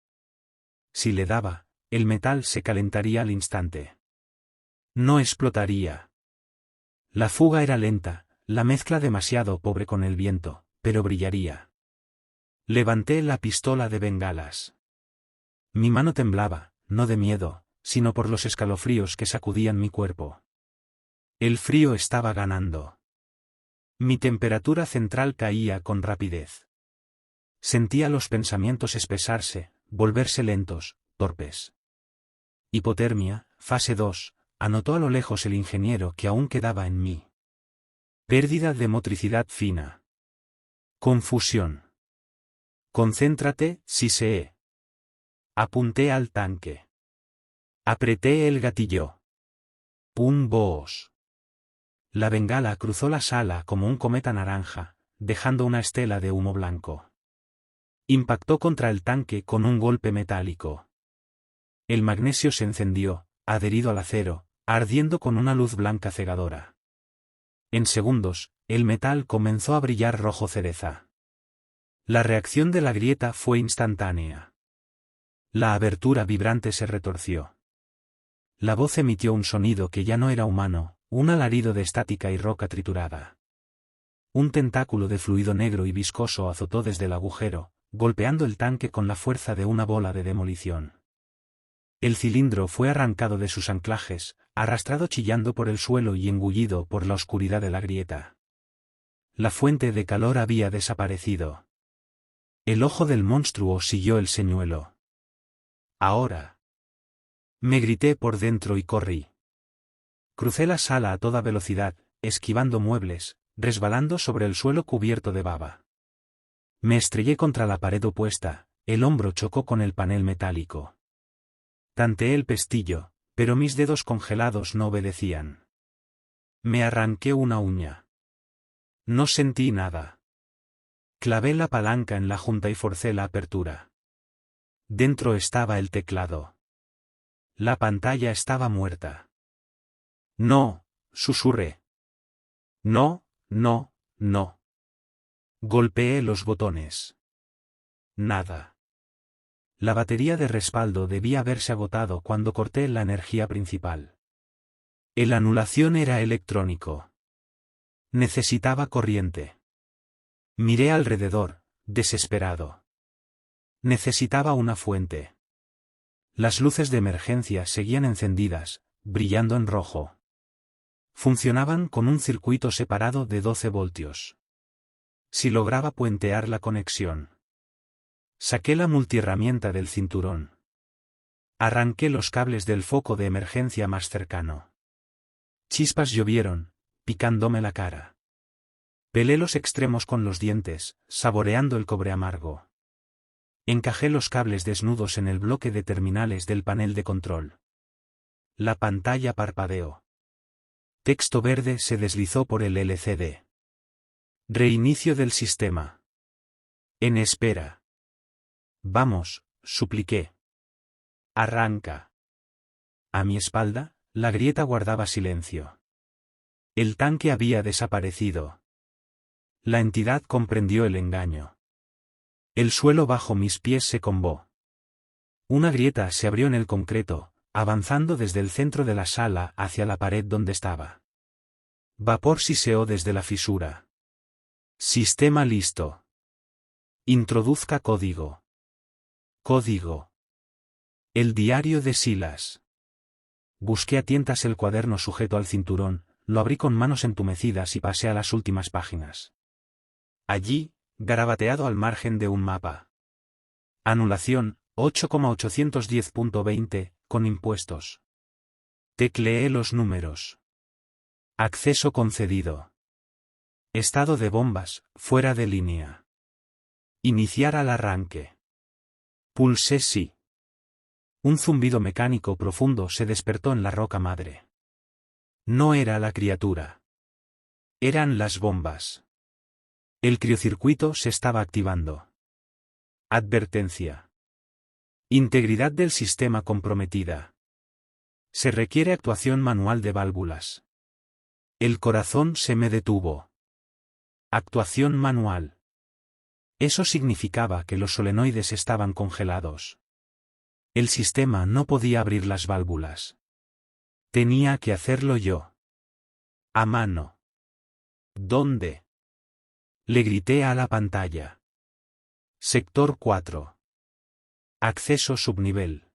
Si le daba, el metal se calentaría al instante. No explotaría. La fuga era lenta, la mezcla demasiado pobre con el viento, pero brillaría. Levanté la pistola de bengalas. Mi mano temblaba, no de miedo, sino por los escalofríos que sacudían mi cuerpo. El frío estaba ganando. Mi temperatura central caía con rapidez. Sentía los pensamientos espesarse, volverse lentos, torpes. Hipotermia, fase 2, anotó a lo lejos el ingeniero que aún quedaba en mí. Pérdida de motricidad fina. Confusión. Concéntrate, siseé. Apunté al tanque. Apreté el gatillo. Un boos. La bengala cruzó la sala como un cometa naranja, dejando una estela de humo blanco. Impactó contra el tanque con un golpe metálico. El magnesio se encendió, adherido al acero, ardiendo con una luz blanca cegadora. En segundos, el metal comenzó a brillar rojo cereza. La reacción de la grieta fue instantánea. La abertura vibrante se retorció. La voz emitió un sonido que ya no era humano, un alarido de estática y roca triturada. Un tentáculo de fluido negro y viscoso azotó desde el agujero, golpeando el tanque con la fuerza de una bola de demolición. El cilindro fue arrancado de sus anclajes, arrastrado chillando por el suelo y engullido por la oscuridad de la grieta. La fuente de calor había desaparecido. El ojo del monstruo siguió el señuelo. Ahora. Me grité por dentro y corrí. Crucé la sala a toda velocidad, esquivando muebles, resbalando sobre el suelo cubierto de baba. Me estrellé contra la pared opuesta, el hombro chocó con el panel metálico. Tanteé el pestillo, pero mis dedos congelados no obedecían. Me arranqué una uña. No sentí nada. Clavé la palanca en la junta y forcé la apertura. Dentro estaba el teclado. La pantalla estaba muerta. No, susurré. No, no, no. Golpeé los botones. Nada. La batería de respaldo debía haberse agotado cuando corté la energía principal. El anulación era electrónico. Necesitaba corriente. Miré alrededor, desesperado. Necesitaba una fuente. Las luces de emergencia seguían encendidas, brillando en rojo. Funcionaban con un circuito separado de 12 voltios. Si lograba puentear la conexión. Saqué la multiherramienta del cinturón. Arranqué los cables del foco de emergencia más cercano. Chispas llovieron, picándome la cara. Pelé los extremos con los dientes, saboreando el cobre amargo. Encajé los cables desnudos en el bloque de terminales del panel de control. La pantalla parpadeó. Texto verde se deslizó por el LCD. Reinicio del sistema. En espera. Vamos, supliqué. Arranca. A mi espalda, la grieta guardaba silencio. El tanque había desaparecido. La entidad comprendió el engaño. El suelo bajo mis pies se combó. Una grieta se abrió en el concreto, avanzando desde el centro de la sala hacia la pared donde estaba. Vapor siseó desde la fisura. Sistema listo. Introduzca código. Código. El diario de Silas. Busqué a tientas el cuaderno sujeto al cinturón, lo abrí con manos entumecidas y pasé a las últimas páginas. Allí, garabateado al margen de un mapa. Anulación, 8,810.20, con impuestos. Tecleé los números. Acceso concedido. Estado de bombas, fuera de línea. Iniciar al arranque. Pulsé sí. Un zumbido mecánico profundo se despertó en la roca madre. No era la criatura. Eran las bombas. El criocircuito se estaba activando. Advertencia. Integridad del sistema comprometida. Se requiere actuación manual de válvulas. El corazón se me detuvo. Actuación manual. Eso significaba que los solenoides estaban congelados. El sistema no podía abrir las válvulas. Tenía que hacerlo yo. A mano. ¿Dónde? Le grité a la pantalla. Sector 4. Acceso subnivel.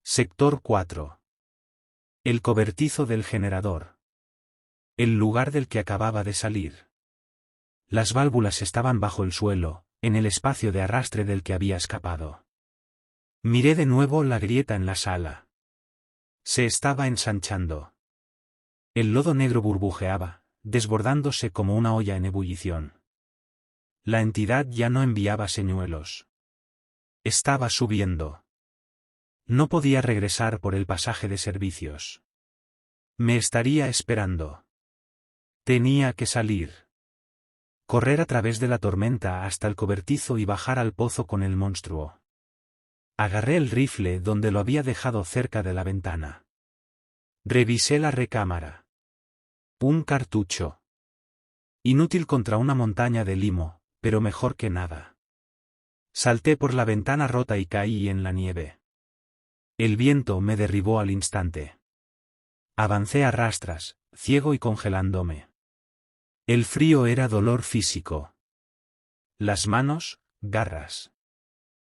Sector 4. El cobertizo del generador. El lugar del que acababa de salir. Las válvulas estaban bajo el suelo, en el espacio de arrastre del que había escapado. Miré de nuevo la grieta en la sala. Se estaba ensanchando. El lodo negro burbujeaba, desbordándose como una olla en ebullición. La entidad ya no enviaba señuelos. Estaba subiendo. No podía regresar por el pasaje de servicios. Me estaría esperando. Tenía que salir. Correr a través de la tormenta hasta el cobertizo y bajar al pozo con el monstruo. Agarré el rifle donde lo había dejado cerca de la ventana. Revisé la recámara. Un cartucho. Inútil contra una montaña de limo, pero mejor que nada. Salté por la ventana rota y caí en la nieve. El viento me derribó al instante. Avancé a rastras, ciego y congelándome. El frío era dolor físico. Las manos, garras.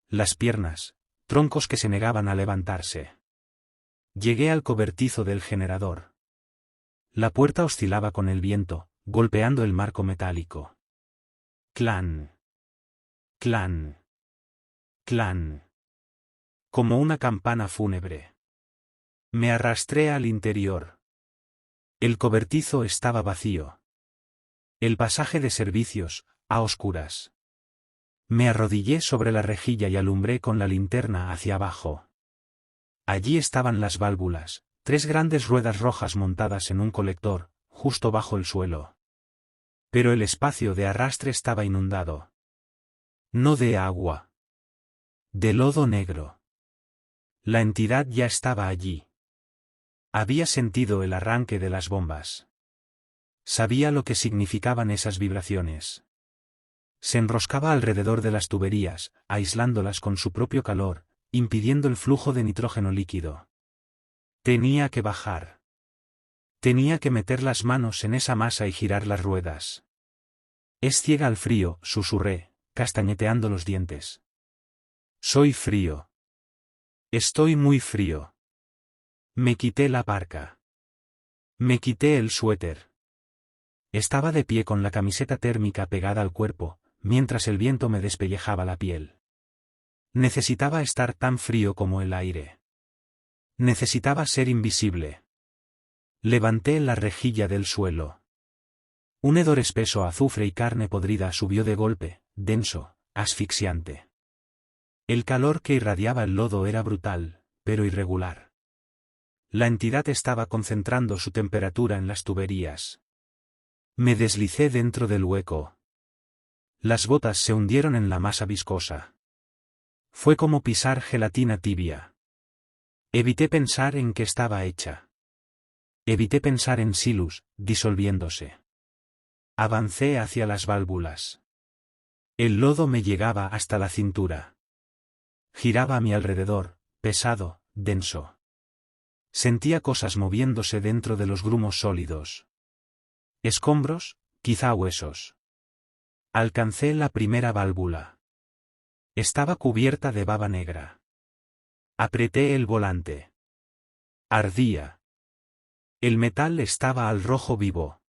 Las piernas, troncos que se negaban a levantarse. Llegué al cobertizo del generador. La puerta oscilaba con el viento, golpeando el marco metálico. Clan. Clan. Clan. Como una campana fúnebre. Me arrastré al interior. El cobertizo estaba vacío. El pasaje de servicios, a oscuras. Me arrodillé sobre la rejilla y alumbré con la linterna hacia abajo. Allí estaban las válvulas, 3 grandes ruedas rojas montadas en un colector, justo bajo el suelo. Pero el espacio de arrastre estaba inundado. No de agua. De lodo negro. La entidad ya estaba allí. Había sentido el arranque de las bombas. Sabía lo que significaban esas vibraciones. Se enroscaba alrededor de las tuberías, aislándolas con su propio calor, impidiendo el flujo de nitrógeno líquido. Tenía que bajar. Tenía que meter las manos en esa masa y girar las ruedas. Es ciega al frío, susurré, castañeteando los dientes. Soy frío. Estoy muy frío. Me quité la parca. Me quité el suéter. Estaba de pie con la camiseta térmica pegada al cuerpo, mientras el viento me despellejaba la piel. Necesitaba estar tan frío como el aire. Necesitaba ser invisible. Levanté la rejilla del suelo. Un hedor espeso a azufre y carne podrida subió de golpe, denso, asfixiante. El calor que irradiaba el lodo era brutal, pero irregular. La entidad estaba concentrando su temperatura en las tuberías. Me deslicé dentro del hueco. Las botas se hundieron en la masa viscosa. Fue como pisar gelatina tibia. Evité pensar en qué estaba hecha. Evité pensar en Silus, disolviéndose. Avancé hacia las válvulas. El lodo me llegaba hasta la cintura. Giraba a mi alrededor, pesado, denso. Sentía cosas moviéndose dentro de los grumos sólidos. Escombros, quizá huesos. Alcancé la primera válvula. Estaba cubierta de baba negra. Apreté el volante. Ardía. El metal estaba al rojo vivo.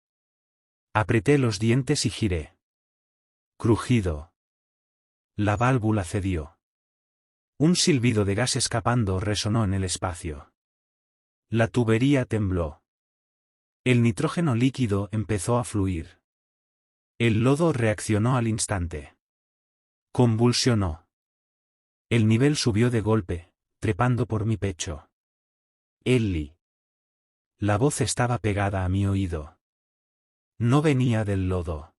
Apreté los dientes y giré. Crujido. La válvula cedió. Un silbido de gas escapando resonó en el espacio. La tubería tembló. El nitrógeno líquido empezó a fluir. El lodo reaccionó al instante. Convulsionó. El nivel subió de golpe, trepando por mi pecho. Ellie. La voz estaba pegada a mi oído. No venía del lodo.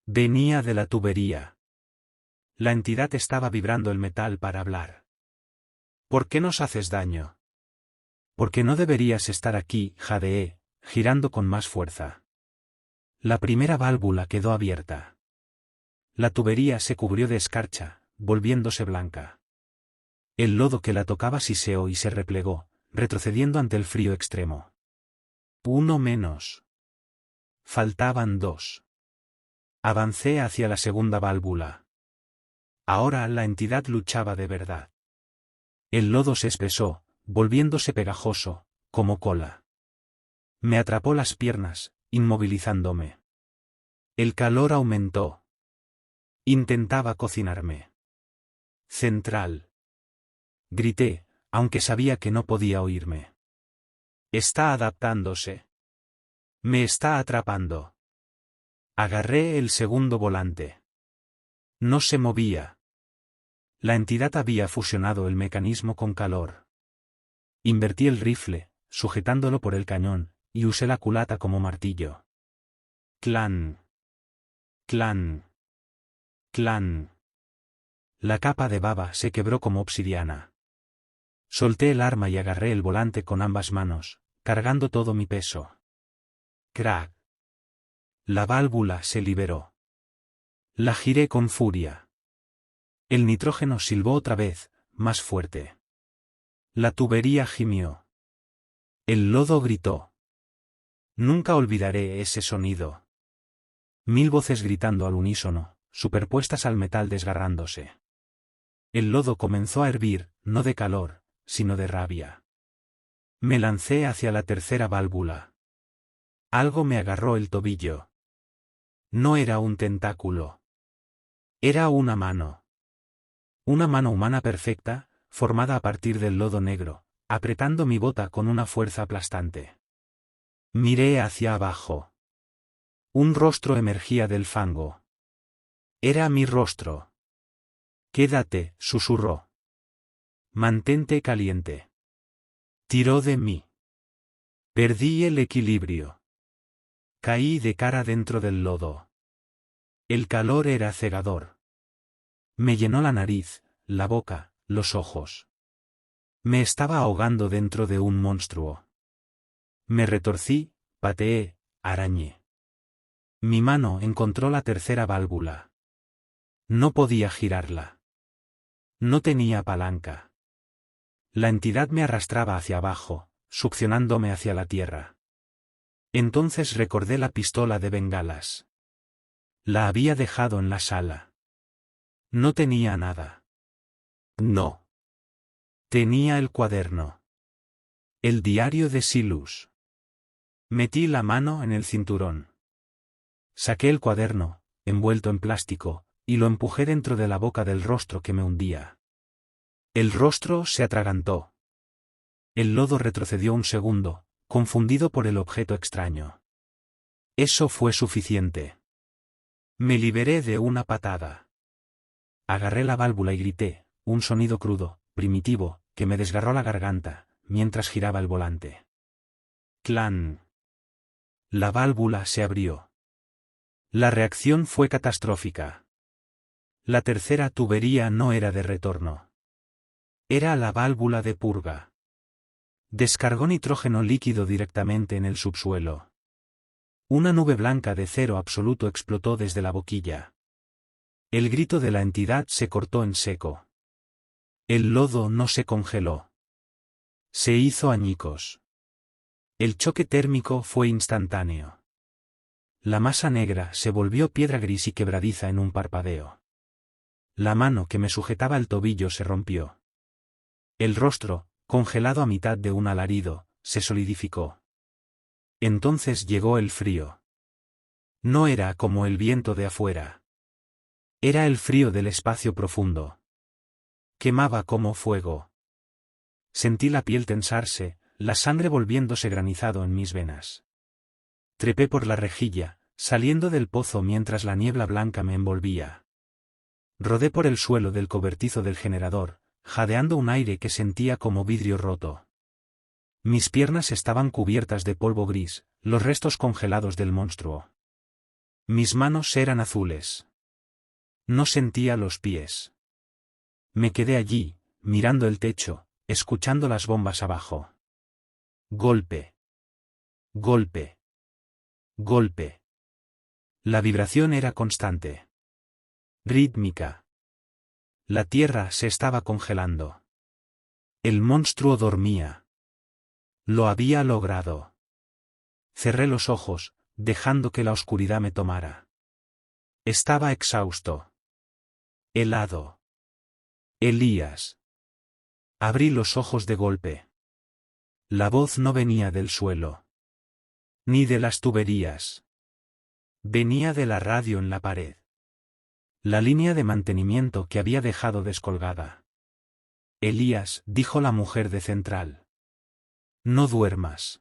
Venía de la tubería. La entidad estaba vibrando el metal para hablar. ¿Por qué nos haces daño? Porque no deberías estar aquí, jadeé, girando con más fuerza. La primera válvula quedó abierta. La tubería se cubrió de escarcha, volviéndose blanca. El lodo que la tocaba siseó y se replegó, retrocediendo ante el frío extremo. Uno menos. Faltaban 2. Avancé hacia la segunda válvula. Ahora la entidad luchaba de verdad. El lodo se espesó, volviéndose pegajoso, como cola. Me atrapó las piernas, inmovilizándome. El calor aumentó. Intentaba cocinarme. Central. Grité, aunque sabía que no podía oírme. Está adaptándose. Me está atrapando. Agarré el segundo volante. No se movía. La entidad había fusionado el mecanismo con calor. Invertí el rifle, sujetándolo por el cañón, y usé la culata como martillo. Clan. Clan. Clan. La capa de baba se quebró como obsidiana. Solté el arma y agarré el volante con ambas manos, cargando todo mi peso. Crack. La válvula se liberó. La giré con furia. El nitrógeno silbó otra vez, más fuerte. La tubería gimió. El lodo gritó. Nunca olvidaré ese sonido. 1000 voces gritando al unísono, superpuestas al metal desgarrándose. El lodo comenzó a hervir, no de calor, sino de rabia. Me lancé hacia la tercera válvula. Algo me agarró el tobillo. No era un tentáculo. Era una mano. Una mano humana perfecta, formada a partir del lodo negro, apretando mi bota con una fuerza aplastante. Miré hacia abajo. Un rostro emergía del fango. Era mi rostro. Quédate, susurró. Mantente caliente. Tiró de mí. Perdí el equilibrio. Caí de cara dentro del lodo. El calor era cegador. Me llenó la nariz, la boca, los ojos. Me estaba ahogando dentro de un monstruo. Me retorcí, pateé, arañé. Mi mano encontró la tercera válvula. No podía girarla. No tenía palanca. La entidad me arrastraba hacia abajo, succionándome hacia la tierra. Entonces recordé la pistola de bengalas. La había dejado en la sala. No tenía nada. No. Tenía el cuaderno. El diario de Silus. Metí la mano en el cinturón. Saqué el cuaderno, envuelto en plástico, y lo empujé dentro de la boca del rostro que me hundía. El rostro se atragantó. El lodo retrocedió un segundo, confundido por el objeto extraño. Eso fue suficiente. Me liberé de una patada. Agarré la válvula y grité, un sonido crudo, primitivo, que me desgarró la garganta, mientras giraba el volante. ¡Clan! La válvula se abrió. La reacción fue catastrófica. La tercera tubería no era de retorno. Era la válvula de purga. Descargó nitrógeno líquido directamente en el subsuelo. Una nube blanca de cero absoluto explotó desde la boquilla. El grito de la entidad se cortó en seco. El lodo no se congeló. Se hizo añicos. El choque térmico fue instantáneo. La masa negra se volvió piedra gris y quebradiza en un parpadeo. La mano que me sujetaba el tobillo se rompió. El rostro, congelado a mitad de un alarido, se solidificó. Entonces llegó el frío. No era como el viento de afuera. Era el frío del espacio profundo. Quemaba como fuego. Sentí la piel tensarse, la sangre volviéndose granizado en mis venas. Trepé por la rejilla, saliendo del pozo mientras la niebla blanca me envolvía. Rodé por el suelo del cobertizo del generador, jadeando un aire que sentía como vidrio roto. Mis piernas estaban cubiertas de polvo gris, los restos congelados del monstruo. Mis manos eran azules. No sentía los pies. Me quedé allí, mirando el techo, escuchando las bombas abajo. Golpe. Golpe. Golpe. La vibración era constante. Rítmica. La tierra se estaba congelando. El monstruo dormía. Lo había logrado. Cerré los ojos, dejando que la oscuridad me tomara. Estaba exhausto. Helado. Elías. Abrí los ojos de golpe. La voz no venía del suelo. Ni de las tuberías. Venía de la radio en la pared. La línea de mantenimiento que había dejado descolgada. Elías, dijo la mujer de central. No duermas.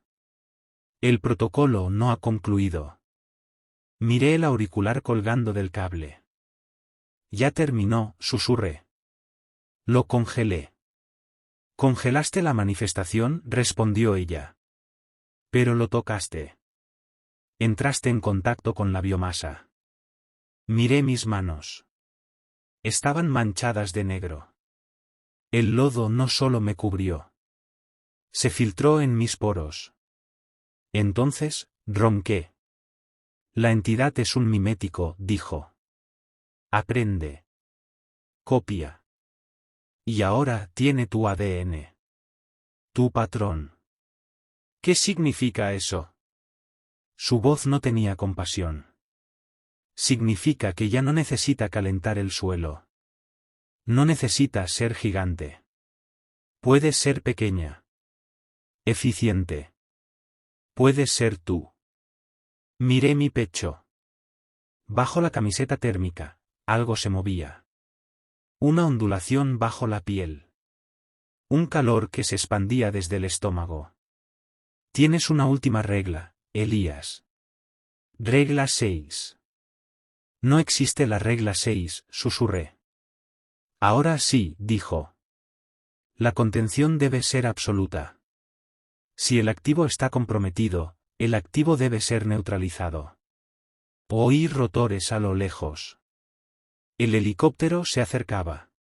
El protocolo no ha concluido. Miré el auricular colgando del cable. Ya terminó, susurré. Lo congelé. ¿Congelaste la manifestación?, respondió ella. Pero lo tocaste. Entraste en contacto con la biomasa. Miré mis manos. Estaban manchadas de negro. El lodo no solo me cubrió. Se filtró en mis poros. Entonces, ronqué. La entidad es un mimético, dijo. Aprende. Copia. Y ahora tiene tu ADN. Tu patrón. ¿Qué significa eso? Su voz no tenía compasión. Significa que ya no necesita calentar el suelo. No necesita ser gigante. Puede ser pequeña. Eficiente. Puedes ser tú. Miré mi pecho. Bajo la camiseta térmica, algo se movía. Una ondulación bajo la piel. Un calor que se expandía desde el estómago. Tienes una última regla, Elías. Regla 6. No existe la regla 6, susurré. Ahora sí, dijo. La contención debe ser absoluta. Si el activo está comprometido, el activo debe ser neutralizado. Oí rotores a lo lejos. El helicóptero se acercaba.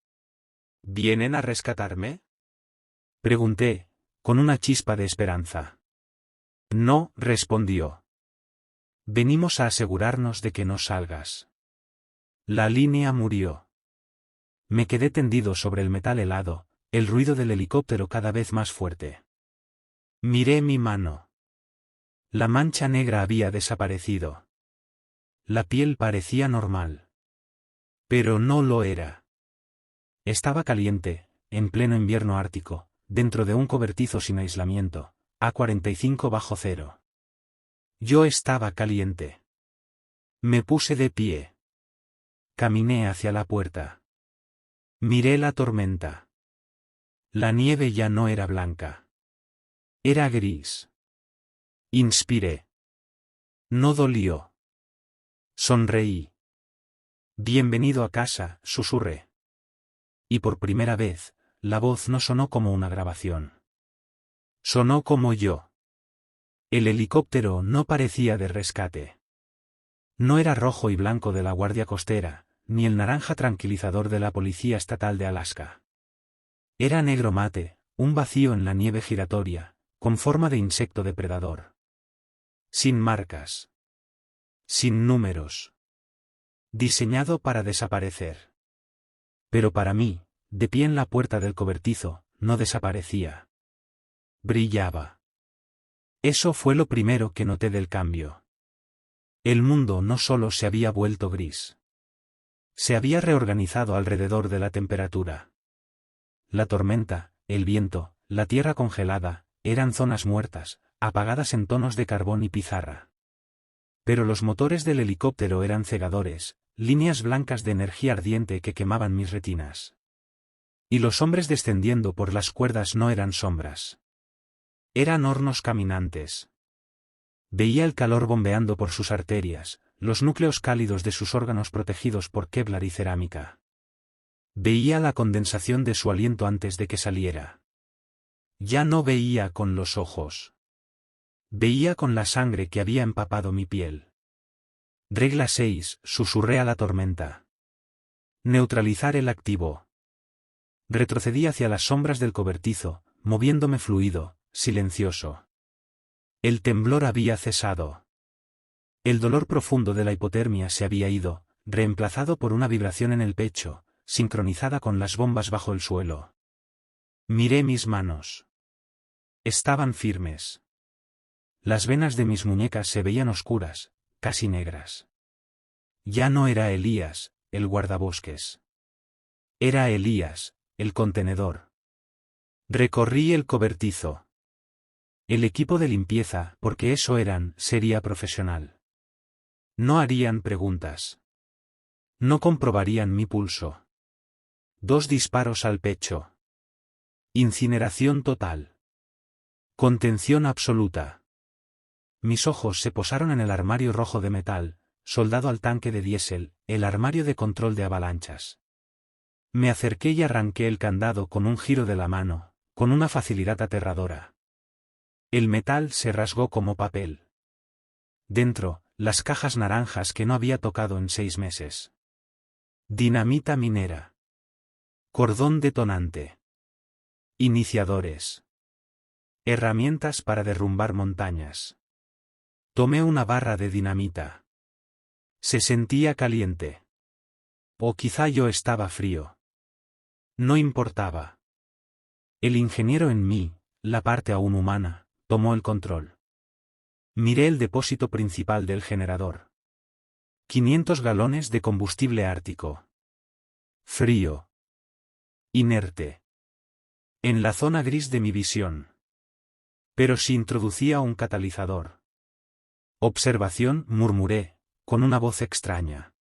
¿Vienen a rescatarme? Pregunté, con una chispa de esperanza. No, respondió. Venimos a asegurarnos de que no salgas. La línea murió. Me quedé tendido sobre el metal helado, el ruido del helicóptero cada vez más fuerte. Miré mi mano. La mancha negra había desaparecido. La piel parecía normal. Pero no lo era. Estaba caliente, en pleno invierno ártico, dentro de un cobertizo sin aislamiento, a 45 bajo cero. Yo estaba caliente. Me puse de pie. Caminé hacia la puerta. Miré la tormenta. La nieve ya no era blanca. Era gris. Inspiré. No dolió. Sonreí. Bienvenido a casa, susurré. Y por primera vez, la voz no sonó como una grabación. Sonó como yo. El helicóptero no parecía de rescate. No era rojo y blanco de la Guardia Costera, ni el naranja tranquilizador de la Policía Estatal de Alaska. Era negro mate, un vacío en la nieve giratoria, con forma de insecto depredador. Sin marcas. Sin números. Diseñado para desaparecer. Pero para mí, de pie en la puerta del cobertizo, no desaparecía. Brillaba. Eso fue lo primero que noté del cambio. El mundo no solo se había vuelto gris. Se había reorganizado alrededor de la temperatura. La tormenta, el viento, la tierra congelada, eran zonas muertas, apagadas en tonos de carbón y pizarra. Pero los motores del helicóptero eran cegadores, líneas blancas de energía ardiente que quemaban mis retinas. Y los hombres descendiendo por las cuerdas no eran sombras. Eran hornos caminantes. Veía el calor bombeando por sus arterias, los núcleos cálidos de sus órganos protegidos por Kevlar y cerámica. Veía la condensación de su aliento antes de que saliera. Ya no veía con los ojos. Veía con la sangre que había empapado mi piel. Regla 6, susurré a la tormenta. Neutralizar el activo. Retrocedí hacia las sombras del cobertizo, moviéndome fluido, silencioso. El temblor había cesado. El dolor profundo de la hipotermia se había ido, reemplazado por una vibración en el pecho, sincronizada con las bombas bajo el suelo. Miré mis manos. Estaban firmes. Las venas de mis muñecas se veían oscuras, casi negras. Ya no era Elías, el guardabosques. Era Elías, el contenedor. Recorrí el cobertizo. El equipo de limpieza, porque eso eran, sería profesional. No harían preguntas. No comprobarían mi pulso. 2 disparos al pecho. Incineración total. Contención absoluta. Mis ojos se posaron en el armario rojo de metal, soldado al tanque de diésel, el armario de control de avalanchas. Me acerqué y arranqué el candado con un giro de la mano, con una facilidad aterradora. El metal se rasgó como papel. Dentro, las cajas naranjas que no había tocado en 6 meses. Dinamita minera. Cordón detonante. Iniciadores. Herramientas para derrumbar montañas. Tomé una barra de dinamita. Se sentía caliente. O quizá yo estaba frío. No importaba. El ingeniero en mí, la parte aún humana, tomó el control. Miré el depósito principal del generador. 500 galones de combustible ártico. Frío. Inerte. En la zona gris de mi visión. Pero si introducía un catalizador. Observación, murmuré, con una voz extraña.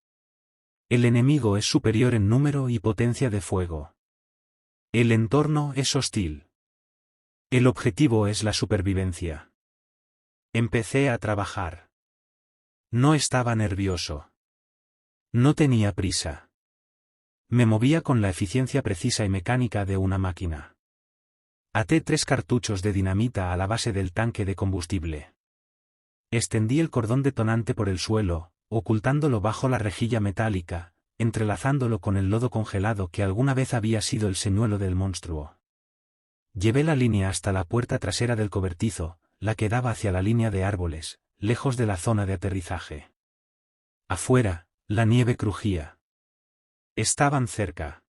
El enemigo es superior en número y potencia de fuego. El entorno es hostil. El objetivo es la supervivencia. Empecé a trabajar. No estaba nervioso. No tenía prisa. Me movía con la eficiencia precisa y mecánica de una máquina. Até 3 cartuchos de dinamita a la base del tanque de combustible. Extendí el cordón detonante por el suelo, ocultándolo bajo la rejilla metálica, entrelazándolo con el lodo congelado que alguna vez había sido el señuelo del monstruo. Llevé la línea hasta la puerta trasera del cobertizo, la que daba hacia la línea de árboles, lejos de la zona de aterrizaje. Afuera, la nieve crujía. Estaban cerca.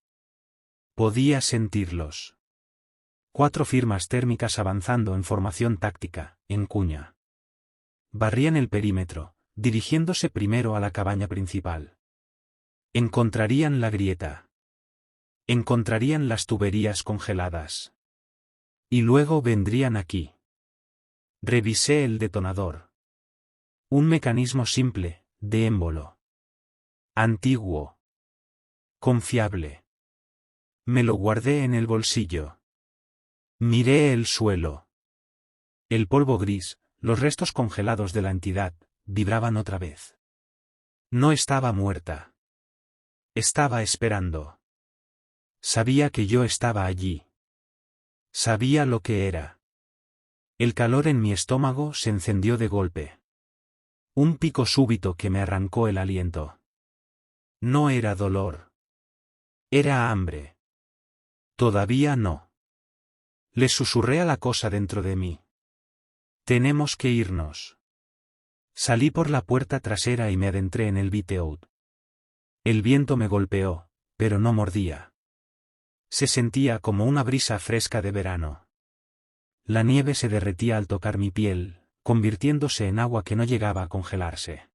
Podía sentirlos. 4 firmas térmicas avanzando en formación táctica, en cuña. Barrían el perímetro, dirigiéndose primero a la cabaña principal. Encontrarían la grieta. Encontrarían las tuberías congeladas. Y luego vendrían aquí. Revisé el detonador. Un mecanismo simple, de émbolo. Antiguo. Confiable. Me lo guardé en el bolsillo. Miré el suelo. El polvo gris, los restos congelados de la entidad, vibraban otra vez. No estaba muerta. Estaba esperando. Sabía que yo estaba allí. Sabía lo que era. El calor en mi estómago se encendió de golpe. Un pico súbito que me arrancó el aliento. No era dolor. Era hambre. Todavía no. Le susurré a la cosa dentro de mí. Tenemos que irnos. Salí por la puerta trasera y me adentré en el beat-out. El viento me golpeó, pero no mordía. Se sentía como una brisa fresca de verano. La nieve se derretía al tocar mi piel, convirtiéndose en agua que no llegaba a congelarse.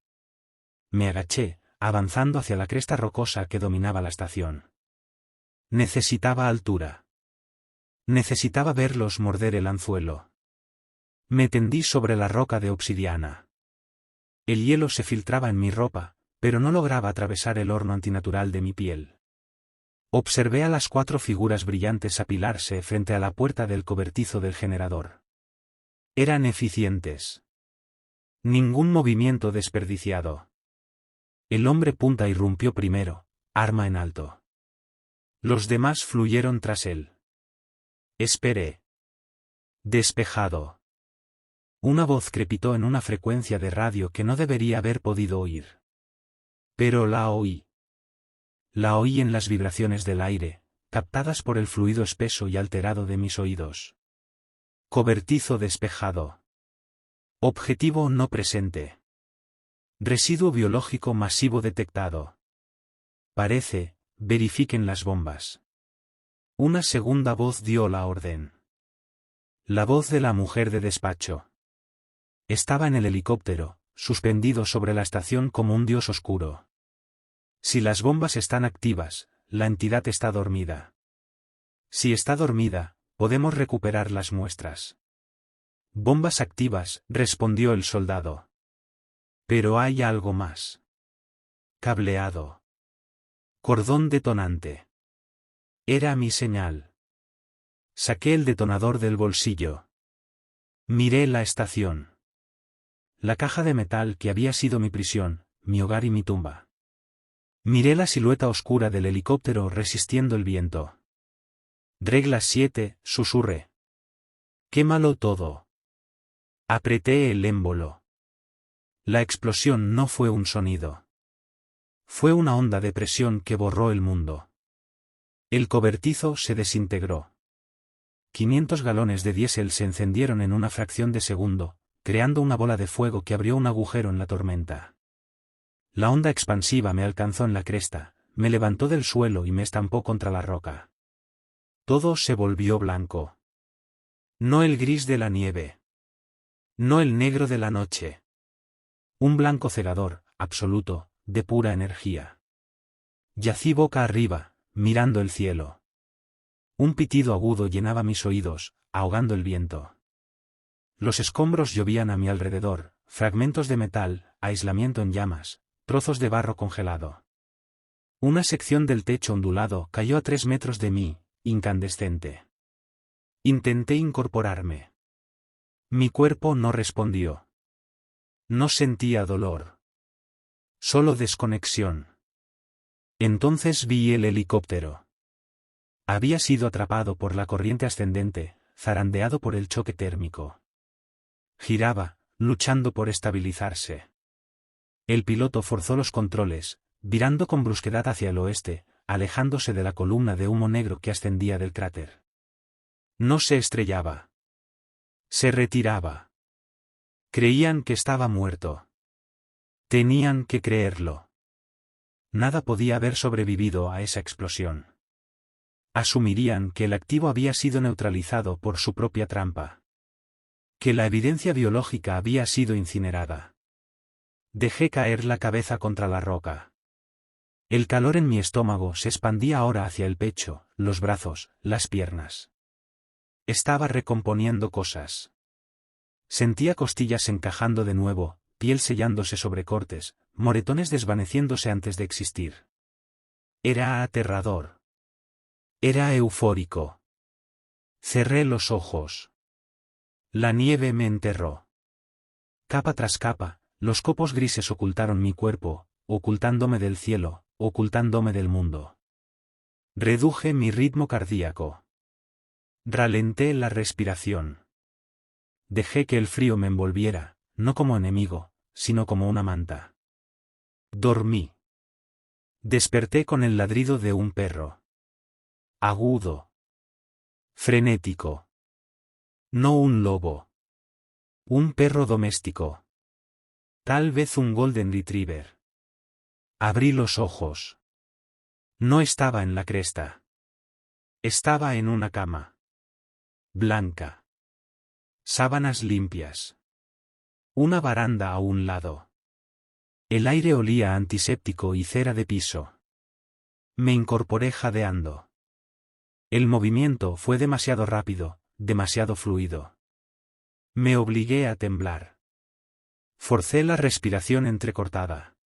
Me agaché, avanzando hacia la cresta rocosa que dominaba la estación. Necesitaba altura. Necesitaba verlos morder el anzuelo. Me tendí sobre la roca de obsidiana. El hielo se filtraba en mi ropa, pero no lograba atravesar el horno antinatural de mi piel. Observé a las 4 figuras brillantes apilarse frente a la puerta del cobertizo del generador. Eran eficientes. Ningún movimiento desperdiciado. El hombre punta irrumpió primero, arma en alto. Los demás fluyeron tras él. Esperé. Despejado. Una voz crepitó en una frecuencia de radio que no debería haber podido oír. Pero la oí. La oí en las vibraciones del aire, captadas por el fluido espeso y alterado de mis oídos. Cobertizo despejado. Objetivo no presente. Residuo biológico masivo detectado. Parece, verifiquen las bombas. Una segunda voz dio la orden. La voz de la mujer de despacho. Estaba en el helicóptero, suspendido sobre la estación como un dios oscuro. Si las bombas están activas, la entidad está dormida. Si está dormida, podemos recuperar las muestras. Bombas activas, respondió el soldado. Pero hay algo más. Cableado. Cordón detonante. Era mi señal. Saqué el detonador del bolsillo. Miré la estación. La caja de metal que había sido mi prisión, mi hogar y mi tumba. Miré la silueta oscura del helicóptero resistiendo el viento. Regla 7, susurré. Quémalo todo. Apreté el émbolo. La explosión no fue un sonido. Fue una onda de presión que borró el mundo. El cobertizo se desintegró. 500 galones de diésel se encendieron en una fracción de segundo, creando una bola de fuego que abrió un agujero en la tormenta. La onda expansiva me alcanzó en la cresta, me levantó del suelo y me estampó contra la roca. Todo se volvió blanco. No el gris de la nieve. No el negro de la noche. Un blanco cegador, absoluto, de pura energía. Yací boca arriba, mirando el cielo. Un pitido agudo llenaba mis oídos, ahogando el viento. Los escombros llovían a mi alrededor, fragmentos de metal, aislamiento en llamas, trozos de barro congelado. Una sección del techo ondulado cayó a 3 metros de mí, incandescente. Intenté incorporarme. Mi cuerpo no respondió. No sentía dolor. Solo desconexión. Entonces vi el helicóptero. Había sido atrapado por la corriente ascendente, zarandeado por el choque térmico. Giraba, luchando por estabilizarse. El piloto forzó los controles, virando con brusquedad hacia el oeste, alejándose de la columna de humo negro que ascendía del cráter. No se estrellaba. Se retiraba. Creían que estaba muerto. Tenían que creerlo. Nada podía haber sobrevivido a esa explosión. Asumirían que el activo había sido neutralizado por su propia trampa. Que la evidencia biológica había sido incinerada. Dejé caer la cabeza contra la roca. El calor en mi estómago se expandía ahora hacia el pecho, los brazos, las piernas. Estaba recomponiendo cosas. Sentía costillas encajando de nuevo, piel sellándose sobre cortes, moretones desvaneciéndose antes de existir. Era aterrador. Era eufórico. Cerré los ojos. La nieve me enterró. Capa tras capa, los copos grises ocultaron mi cuerpo, ocultándome del cielo, ocultándome del mundo. Reduje mi ritmo cardíaco. Ralenté la respiración. Dejé que el frío me envolviera, no como enemigo, sino como una manta. Dormí. Desperté con el ladrido de un perro. Agudo. Frenético. No un lobo. Un perro doméstico. Tal vez un Golden Retriever. Abrí los ojos. No estaba en la cresta. Estaba en una cama. Blanca. Sábanas limpias. Una baranda a un lado. El aire olía a antiséptico y cera de piso. Me incorporé jadeando. El movimiento fue demasiado rápido, demasiado fluido. Me obligué a temblar. Forcé la respiración entrecortada.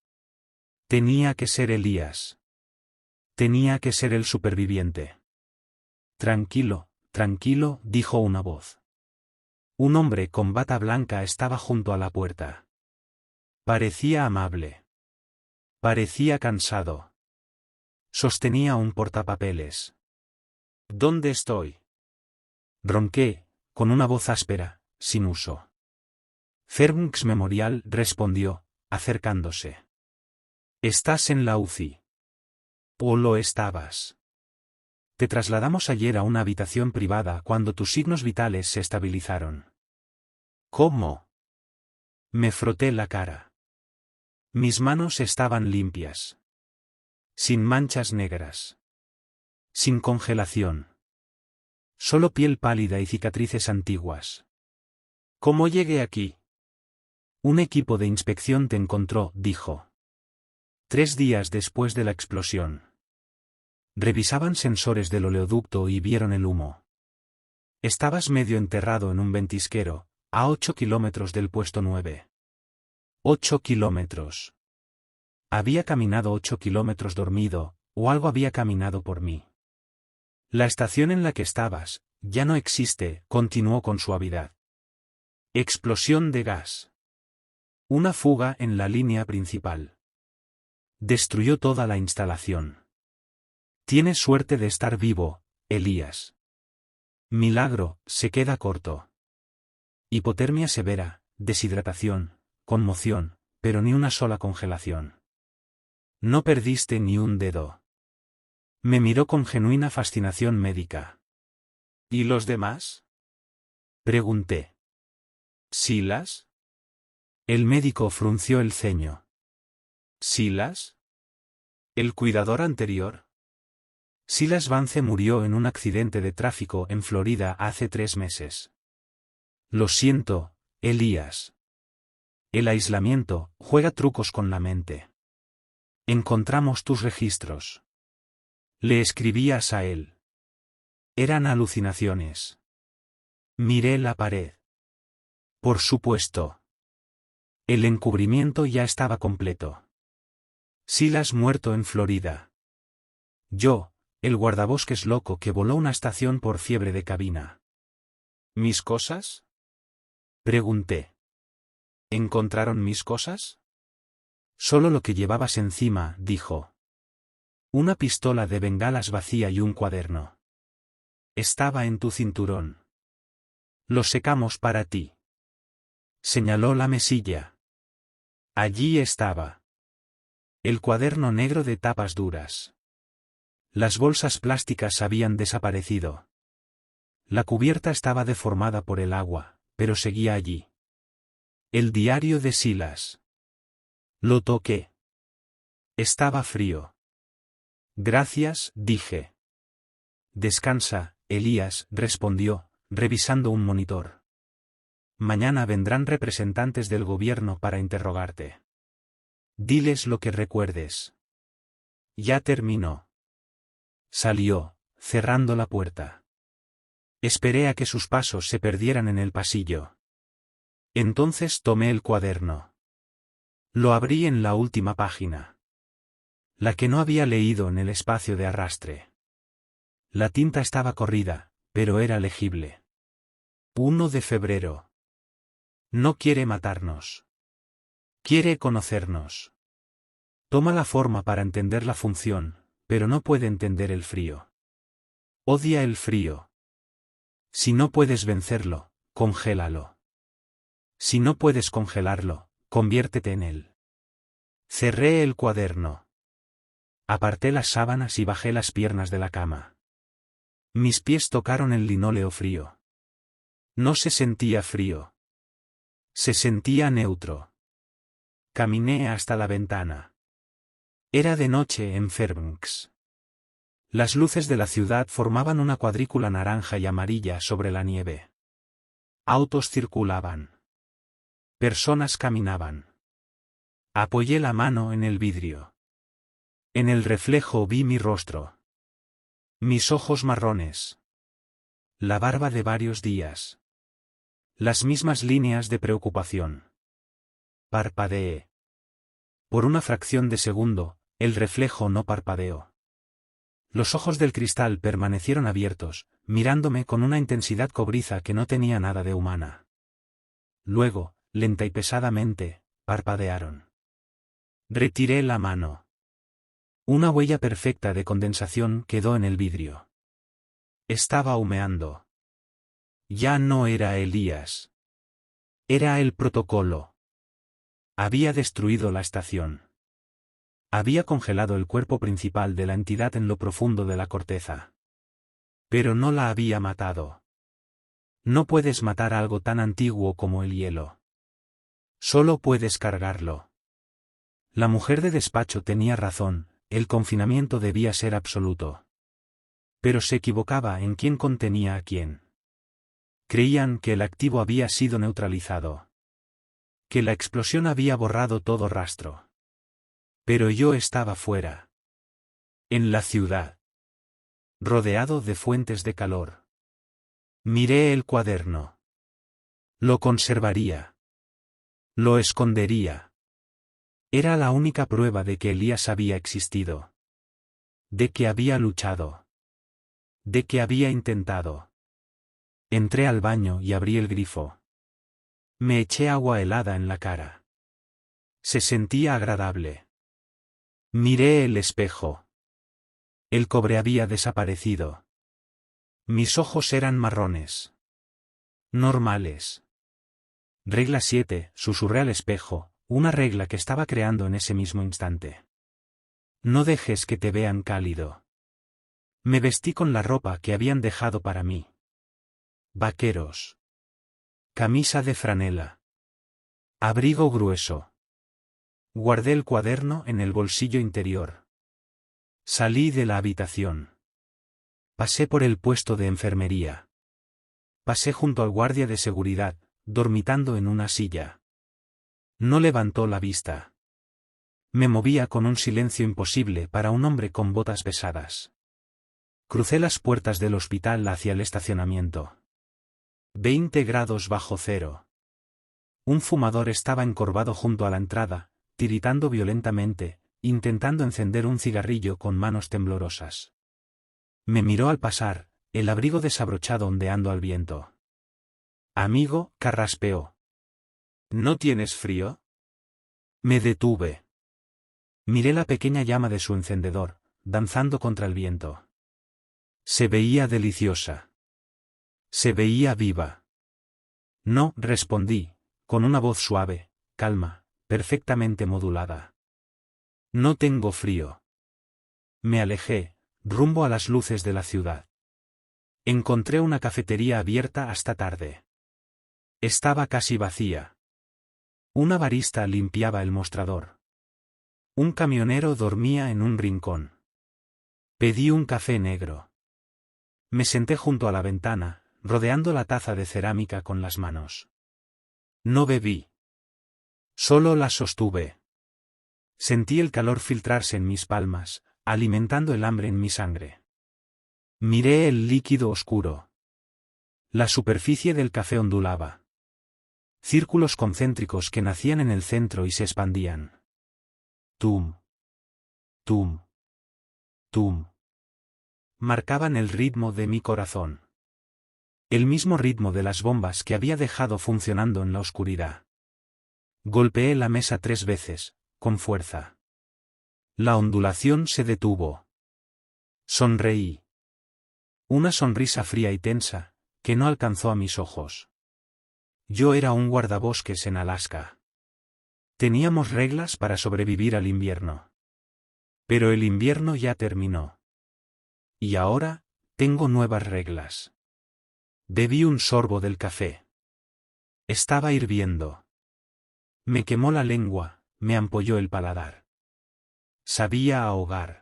Tenía que ser Elías. Tenía que ser el superviviente. Tranquilo, tranquilo, dijo una voz. Un hombre con bata blanca estaba junto a la puerta. Parecía amable. Parecía cansado. Sostenía un portapapeles. ¿Dónde estoy? Ronqué, con una voz áspera, sin uso. Fairbanks Memorial, respondió, acercándose. Estás en la UCI. ¿O lo estabas? Te trasladamos ayer a una habitación privada cuando tus signos vitales se estabilizaron. ¿Cómo? Me froté la cara. Mis manos estaban limpias. Sin manchas negras. Sin congelación. Solo piel pálida y cicatrices antiguas. ¿Cómo llegué aquí? Un equipo de inspección te encontró, dijo. 3 días después de la explosión. Revisaban sensores del oleoducto y vieron el humo. Estabas medio enterrado en un ventisquero, a 8 kilómetros del puesto 9. 8 kilómetros. Había caminado 8 kilómetros dormido, o algo había caminado por mí. La estación en la que estabas, ya no existe, continuó con suavidad. Explosión de gas. Una fuga en la línea principal. Destruyó toda la instalación. Tienes suerte de estar vivo, Elías. Milagro, se queda corto. Hipotermia severa, deshidratación, conmoción, pero ni una sola congelación. No perdiste ni un dedo. Me miró con genuina fascinación médica. ¿Y los demás? Pregunté. ¿Silas? El médico frunció el ceño. ¿Silas? ¿El cuidador anterior? Silas Vance murió en un accidente de tráfico en Florida hace 3 meses. Lo siento, Elías. El aislamiento juega trucos con la mente. Encontramos tus registros. Le escribías a él. Eran alucinaciones. Miré la pared. Por supuesto. El encubrimiento ya estaba completo. Silas muerto en Florida. Yo, el guardabosques loco que voló una estación por fiebre de cabina. ¿Mis cosas? Pregunté. ¿Encontraron mis cosas? Solo lo que llevabas encima, dijo. Una pistola de bengalas vacía y un cuaderno. Estaba en tu cinturón. Lo secamos para ti. Señaló la mesilla. Allí estaba. El cuaderno negro de tapas duras. Las bolsas plásticas habían desaparecido. La cubierta estaba deformada por el agua, pero seguía allí. El diario de Silas. Lo toqué. Estaba frío. Gracias, dije. Descansa, Elías, respondió, revisando un monitor. Mañana vendrán representantes del gobierno para interrogarte. Diles lo que recuerdes. Ya terminó. Salió, cerrando la puerta. Esperé a que sus pasos se perdieran en el pasillo. Entonces tomé el cuaderno. Lo abrí en la última página. La que no había leído en el espacio de arrastre. La tinta estaba corrida, pero era legible. 1 de febrero. No quiere matarnos. Quiere conocernos. Toma la forma para entender la función, pero no puede entender el frío. Odia el frío. Si no puedes vencerlo, congélalo. Si no puedes congelarlo, conviértete en él. Cerré el cuaderno. Aparté las sábanas y bajé las piernas de la cama. Mis pies tocaron el linóleo frío. No se sentía frío. Se sentía neutro. Caminé hasta la ventana. Era de noche en Fairbanks. Las luces de la ciudad formaban una cuadrícula naranja y amarilla sobre la nieve. Autos circulaban. Personas caminaban. Apoyé la mano en el vidrio. En el reflejo vi mi rostro. Mis ojos marrones. La barba de varios días. Las mismas líneas de preocupación. Parpadeé. Por una fracción de segundo, el reflejo no parpadeó. Los ojos del cristal permanecieron abiertos, mirándome con una intensidad cobriza que no tenía nada de humana. Luego, lenta y pesadamente, parpadearon. Retiré la mano. Una huella perfecta de condensación quedó en el vidrio. Estaba humeando. Ya no era Elías. Era el protocolo. Había destruido la estación. Había congelado el cuerpo principal de la entidad en lo profundo de la corteza. Pero no la había matado. No puedes matar algo tan antiguo como el hielo. Solo puedes cargarlo. La mujer de despacho tenía razón, el confinamiento debía ser absoluto. Pero se equivocaba en quién contenía a quién. Creían que el activo había sido neutralizado. Que la explosión había borrado todo rastro. Pero yo estaba fuera. En la ciudad. Rodeado de fuentes de calor. Miré el cuaderno. Lo conservaría. Lo escondería. Era la única prueba de que Elías había existido. De que había luchado. De que había intentado. Entré al baño y abrí el grifo. Me eché agua helada en la cara. Se sentía agradable. Miré el espejo. El cobre había desaparecido. Mis ojos eran marrones. Normales. Regla 7, susurré al espejo, una regla que estaba creando en ese mismo instante. No dejes que te vean cálido. Me vestí con la ropa que habían dejado para mí. Vaqueros. Camisa de franela. Abrigo grueso. Guardé el cuaderno en el bolsillo interior. Salí de la habitación. Pasé por el puesto de enfermería. Pasé junto al guardia de seguridad, dormitando en una silla. No levantó la vista. Me movía con un silencio imposible para un hombre con botas pesadas. Crucé las puertas del hospital hacia el estacionamiento. 20 grados bajo cero. Un fumador estaba encorvado junto a la entrada, tiritando violentamente, intentando encender un cigarrillo con manos temblorosas. Me miró al pasar, el abrigo desabrochado ondeando al viento. Amigo, carraspeó. ¿No tienes frío? Me detuve. Miré la pequeña llama de su encendedor, danzando contra el viento. Se veía deliciosa. Se veía viva. No, respondí, con una voz suave, calma, perfectamente modulada. No tengo frío. Me alejé, rumbo a las luces de la ciudad. Encontré una cafetería abierta hasta tarde. Estaba casi vacía. Una barista limpiaba el mostrador. Un camionero dormía en un rincón. Pedí un café negro. Me senté junto a la ventana, rodeando la taza de cerámica con las manos. No bebí. Solo la sostuve. Sentí el calor filtrarse en mis palmas, alimentando el hambre en mi sangre. Miré el líquido oscuro. La superficie del café ondulaba. Círculos concéntricos que nacían en el centro y se expandían. Tum. Tum. Tum. Marcaban el ritmo de mi corazón. El mismo ritmo de las bombas que había dejado funcionando en la oscuridad. Golpeé la mesa 3 veces, con fuerza. La ondulación se detuvo. Sonreí. Una sonrisa fría y tensa, que no alcanzó a mis ojos. Yo era un guardabosques en Alaska. Teníamos reglas para sobrevivir al invierno. Pero el invierno ya terminó. Y ahora, tengo nuevas reglas. Bebí un sorbo del café. Estaba hirviendo. Me quemó la lengua, me ampolló el paladar. Sabía a hogar.